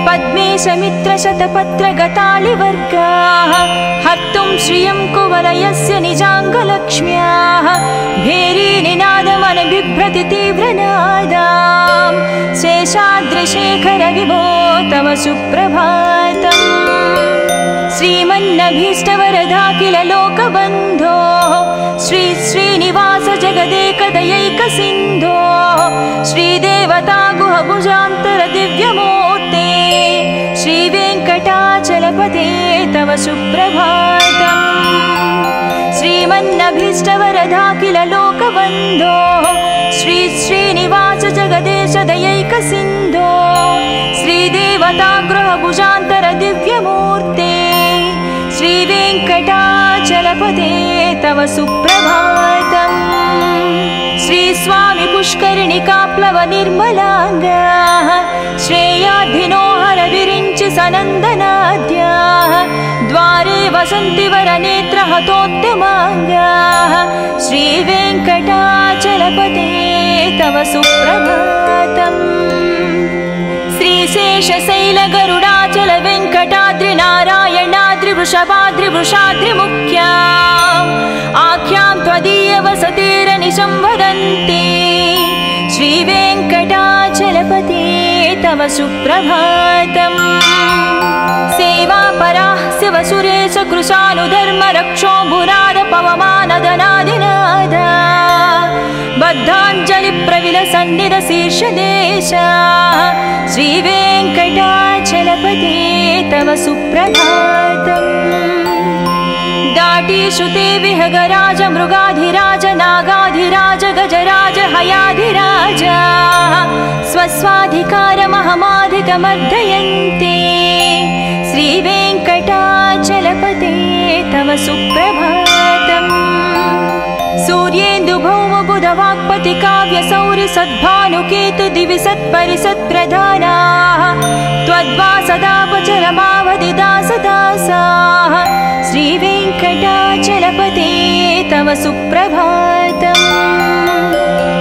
पद्मे समित्रशतपत्रगतालिवर्गाः हर्तुं श्रियं कुवलयस्य निजाङ्गलक्ष्म्याः भेरीनिनादमनबिभ्रति तीव्रनादां शेषाद्रिशेखर विभो तव सुप्रभातम् श्रीमन्नभीष्टवरदाखिल लोकबन्धो श्री श्रीनिवास जगदेकदयैकसिन्धो श्रीदेवता गुहभुजान्तर दिव्यमूर्ते श्रीवेङ्कटाचलपते तव सुप्रभातम् श्रीमन्नभीष्टवरदाखिल लोकबन्धो श्री श्रीनिवास जगदेश दयैकसिन्धो श्रीदेवता गृहभुजान्तर दिव्यमूर्ते श्रीवेङ्कटाचलपते तव सुप्रभातम् श्रीस्वामि पुष्करिणिकाप्लव निर्मलाङ्गाः श्रेयाधिनो हर विरिञ्चि सनन्दनाद्याः द्वारे वसन्ति वरनेत्रहतोत्तमाङ्गाः श्रीवेङ्कटाचलपते तव सुप्रभातम् श्रीशेषशैलगरुडाचल वेङ्कटाद्रि नारायणाद्रि वृषभाद्रि वृषाद्रिमुख्या आख्यां त्वदीयवसतिरनिशं वदन्ति श्रीवेङ्कटाचलपते तव सुप्रभातम् सेवापराः शिवसुरेश कृशानुधर्मरक्षोऽम्बुनाद पवमानदनादिनादा बद्धाञ्जलिप्रविलसन्निधशीर्षदेशा श्रीवेङ्कटाचलपते तव सुप्रभातम् दाटीषुते विहगराज मृगाधिराज नागाधिराज गजराज हयाधिराज स्वस्वाधिकारमहमाधिकमर्दयन्ते श्रीवेङ्कटाचलपते तव सुप्रभातम् सूर्येन्दुभौमबुधवाक्पति काव्यसौरि सद्भानुकेतु दिवि सत्परिसत्प्रधानाः त्वद्वासदापचरमावधिदासदासाः श्रीवेङ्कटाचलपते तव सुप्रभातम्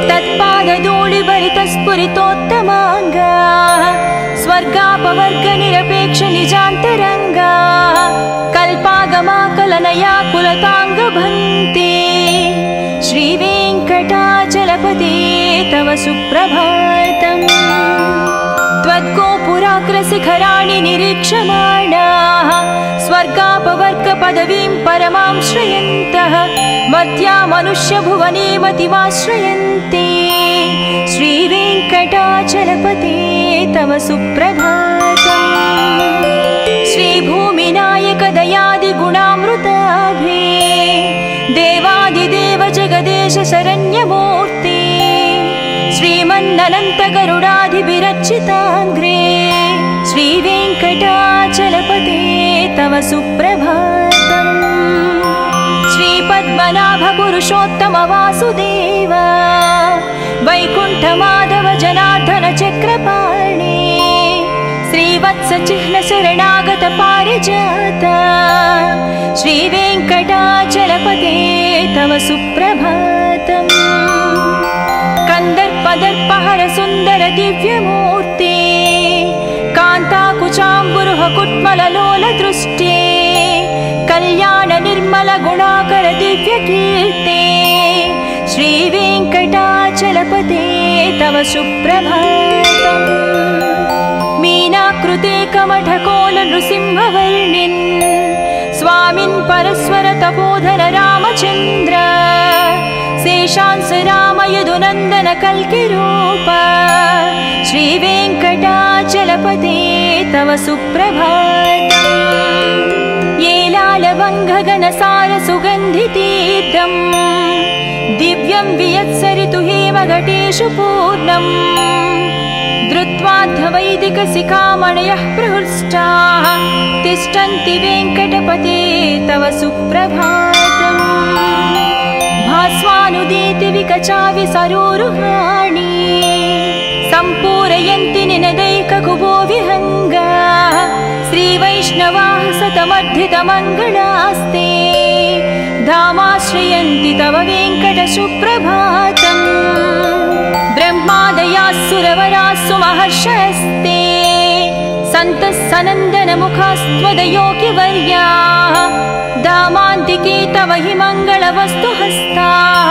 तत्पादधूलिभरितस्फुरितोत्तमाङ्गाः स्वर्गापवर्गनिरपेक्षनिजान्तरङ्गाः कल्पागमाकलनया कुलताङ्गभन्ते श्रीवेङ्कटाचलपते तव सुप्रभातम् त्वद्गोपुराग्रशिखराणि निरीक्षमाणाः स्वर्गापवर्गपदवीं परमां श्रयन्तः मर्त्या मनुष्यभुवने मतिमाश्रयन्ते श्रीवेङ्कटाचलपते तव सुप्रभातम् श्रीभूमिनायक दयादिगुणामृताभे देवादिदेव जगदेश शरण्यमूर्ते श्रीमन्ननन्त गरुडाधिभिरर्चिताङ्घ्रे श्रीवेङ्कटाचलपते तव सुप्रभातम् श्रीपद्म पद्मनाभ पुरुषोत्तम वासुदेव वैकुण्ठ माधव जनार्दन चक्रपाणि श्रीवत्स चिह्न शरणागत पारिजात श्रीवेङ्कटाचलपते तव सुप्रभातम् कंदर्पदर्पहर सुंदर दिव्यमूर्ते कान्ताकुचाम्बुरुह कुट्मललोल दृष्टे कल्याण निर्मल गुणाकर दिव्यकीर्ते श्रीवेङ्कटाचलपते तव सुप्रभातम् मीनाकृते कमठकोल नृसिंहवर्णिन् स्वामिन् परस्वर तपोधर रामचन्द्र शेषांस राम यदुनन्दन कल्किरूप श्रीवेङ्कटाचलपते तव सुप्रभातम् येलालवङ्घगनसार सुगन्धितीर्थम् दिव्यं वियत्सरितु हेमघटेषु पूर्णम् धृत्वाद्धवैदिकशिखामणयः प्रहृष्टाः तिष्ठन्ति वेङ्कटपते तव सुप्रभातम् भास्वानुदीति विकचावि सरोरुहाणि सम्पूरयन्ति निनदैककुभो विहङ्गाः श्रीवैष्णवाः सतमर्धितमङ्गलास्ते धामाश्रयन्ति तव वेङ्कट सुप्रभातम् ब्रह्मादयास्सुरवरास्सु महर्षयस्ते सन्तः सनन्दनमुखास्त्वदयोगिवर्याः धामान्तिके तव हि मङ्गलवस्तुहस्ताः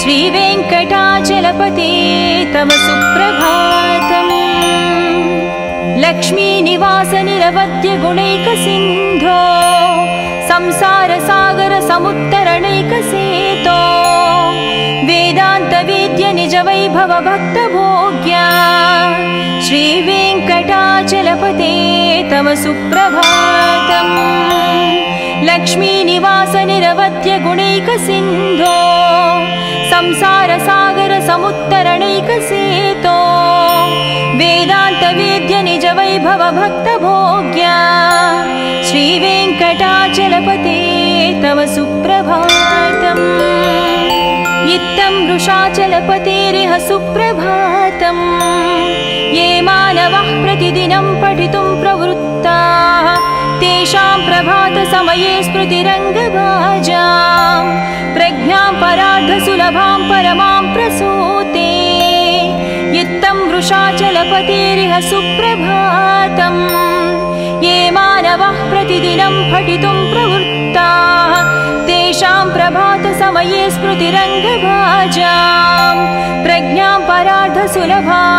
श्रीवेङ्कटाचलपते तव सुप्रभातम् लक्ष्मीनिवास निरवद्य गुणैकसिन्धो संसारसागर समुत्तरणैकसेतो वेदान्तवेद्य निज वैभव भक्तभोग्या श्रीवेङ्कटाचलपते तव सुप्रभातम् लक्ष्मीनिवास निरवद्य गुणैकसिन्धो संसारसागर समुत्तरणैकसेतो वेदान्तवेद्य निज वैभव भक्तभोग्या श्रीवेङ्कटाचलपते तव सुप्रभातम् इत्थं वृषाचलपतेरिह सुप्रभातम् ये मानवः प्रतिदिनं पठितुं प्रवृत्ताः तेषां प्रभातसमये स्मृतिरङ्गभाजां प्रज्ञां परार्धसुलभां परमां प्रसूते इत्थं वृषाचलपतेरिह सुप्रभातम् ये मानवः प्रतिदिनं पठितुं प्रवृत्ताः तेषां प्रभातसमये स्मृतिरङ्गभाजां प्रज्ञां परार्धसुलभां